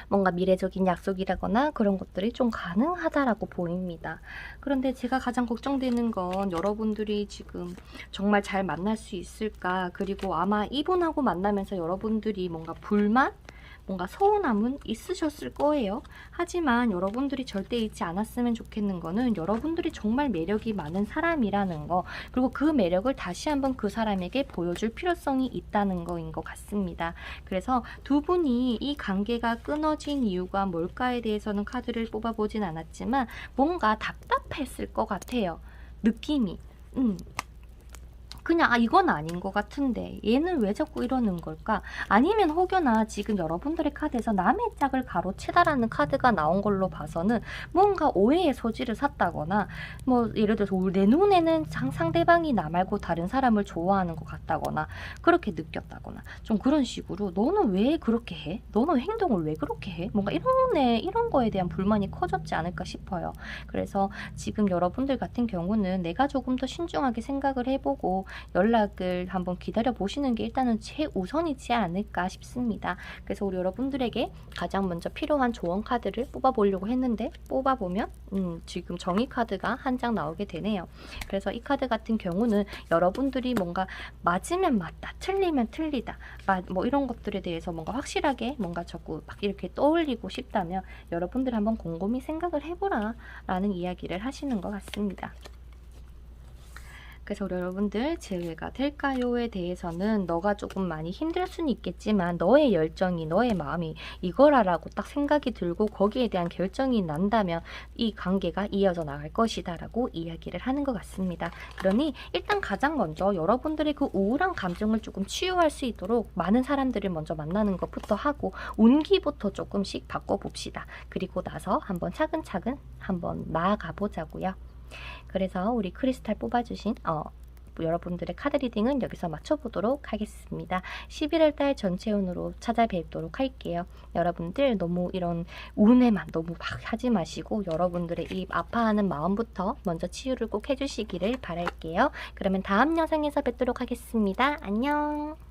뭔가 미래적인 약속이라거나 그런 것들이 좀 가능하다라고 보입니다. 그런데 제가 가장 걱정되는 건 여러분들이 지금 정말 잘 만날 수 있을까? 그리고 아마 이분하고 만나면서 여러분들이 뭔가 불만? 뭔가 서운함은 있으셨을 거예요. 하지만 여러분들이 절대 잊지 않았으면 좋겠는 거는 여러분들이 정말 매력이 많은 사람이라는 거, 그리고 그 매력을 다시 한번 그 사람에게 보여줄 필요성이 있다는 거인 것 같습니다. 그래서 두 분이 이 관계가 끊어진 이유가 뭘까에 대해서는 카드를 뽑아보진 않았지만 뭔가 답답했을 것 같아요. 느낌이. 그냥 이건 아닌 것 같은데 얘는 왜 자꾸 이러는 걸까? 아니면 혹여나 지금 여러분들의 카드에서 남의 짝을 가로채다라는 카드가 나온 걸로 봐서는 뭔가 오해의 소지를 샀다거나, 뭐 예를 들어서 내 눈에는 상대방이 나 말고 다른 사람을 좋아하는 것 같다거나 그렇게 느꼈다거나 좀 그런 식으로 너는 왜 그렇게 해? 너는 행동을 왜 그렇게 해? 뭔가 이런 거에 대한 불만이 커졌지 않을까 싶어요. 그래서 지금 여러분들 같은 경우는 내가 조금 더 신중하게 생각을 해보고 연락을 한번 기다려 보시는 게 일단은 최우선이지 않을까 싶습니다. 그래서 우리 여러분들에게 가장 먼저 필요한 조언 카드를 뽑아보려고 했는데 뽑아보면 지금 정의 카드가 한 장 나오게 되네요. 그래서 이 카드 같은 경우는 여러분들이 뭔가 맞으면 맞다, 틀리면 틀리다, 뭐 이런 것들에 대해서 뭔가 확실하게 뭔가 자꾸 막 이렇게 떠올리고 싶다면 여러분들 한번 곰곰이 생각을 해보라 라는 이야기를 하시는 것 같습니다. 그래서 우리 여러분들 제외가 될까요에 대해서는 너가 조금 많이 힘들 수는 있겠지만 너의 열정이, 너의 마음이 이거라라고 딱 생각이 들고 거기에 대한 결정이 난다면 이 관계가 이어져 나갈 것이다 라고 이야기를 하는 것 같습니다. 그러니 일단 가장 먼저 여러분들의 그 우울한 감정을 조금 치유할 수 있도록 많은 사람들을 먼저 만나는 것부터 하고 운기부터 조금씩 바꿔봅시다. 그리고 나서 한번 차근차근 한번 나아가 보자고요. 그래서 우리 크리스탈 뽑아주신 여러분들의 카드 리딩은 여기서 맞춰보도록 하겠습니다. 11월 달 전체 운으로 찾아뵙도록 할게요. 여러분들 너무 이런 운에만 너무 막 하지 마시고 여러분들의 이 아파하는 마음부터 먼저 치유를 꼭 해주시기를 바랄게요. 그러면 다음 영상에서 뵙도록 하겠습니다. 안녕.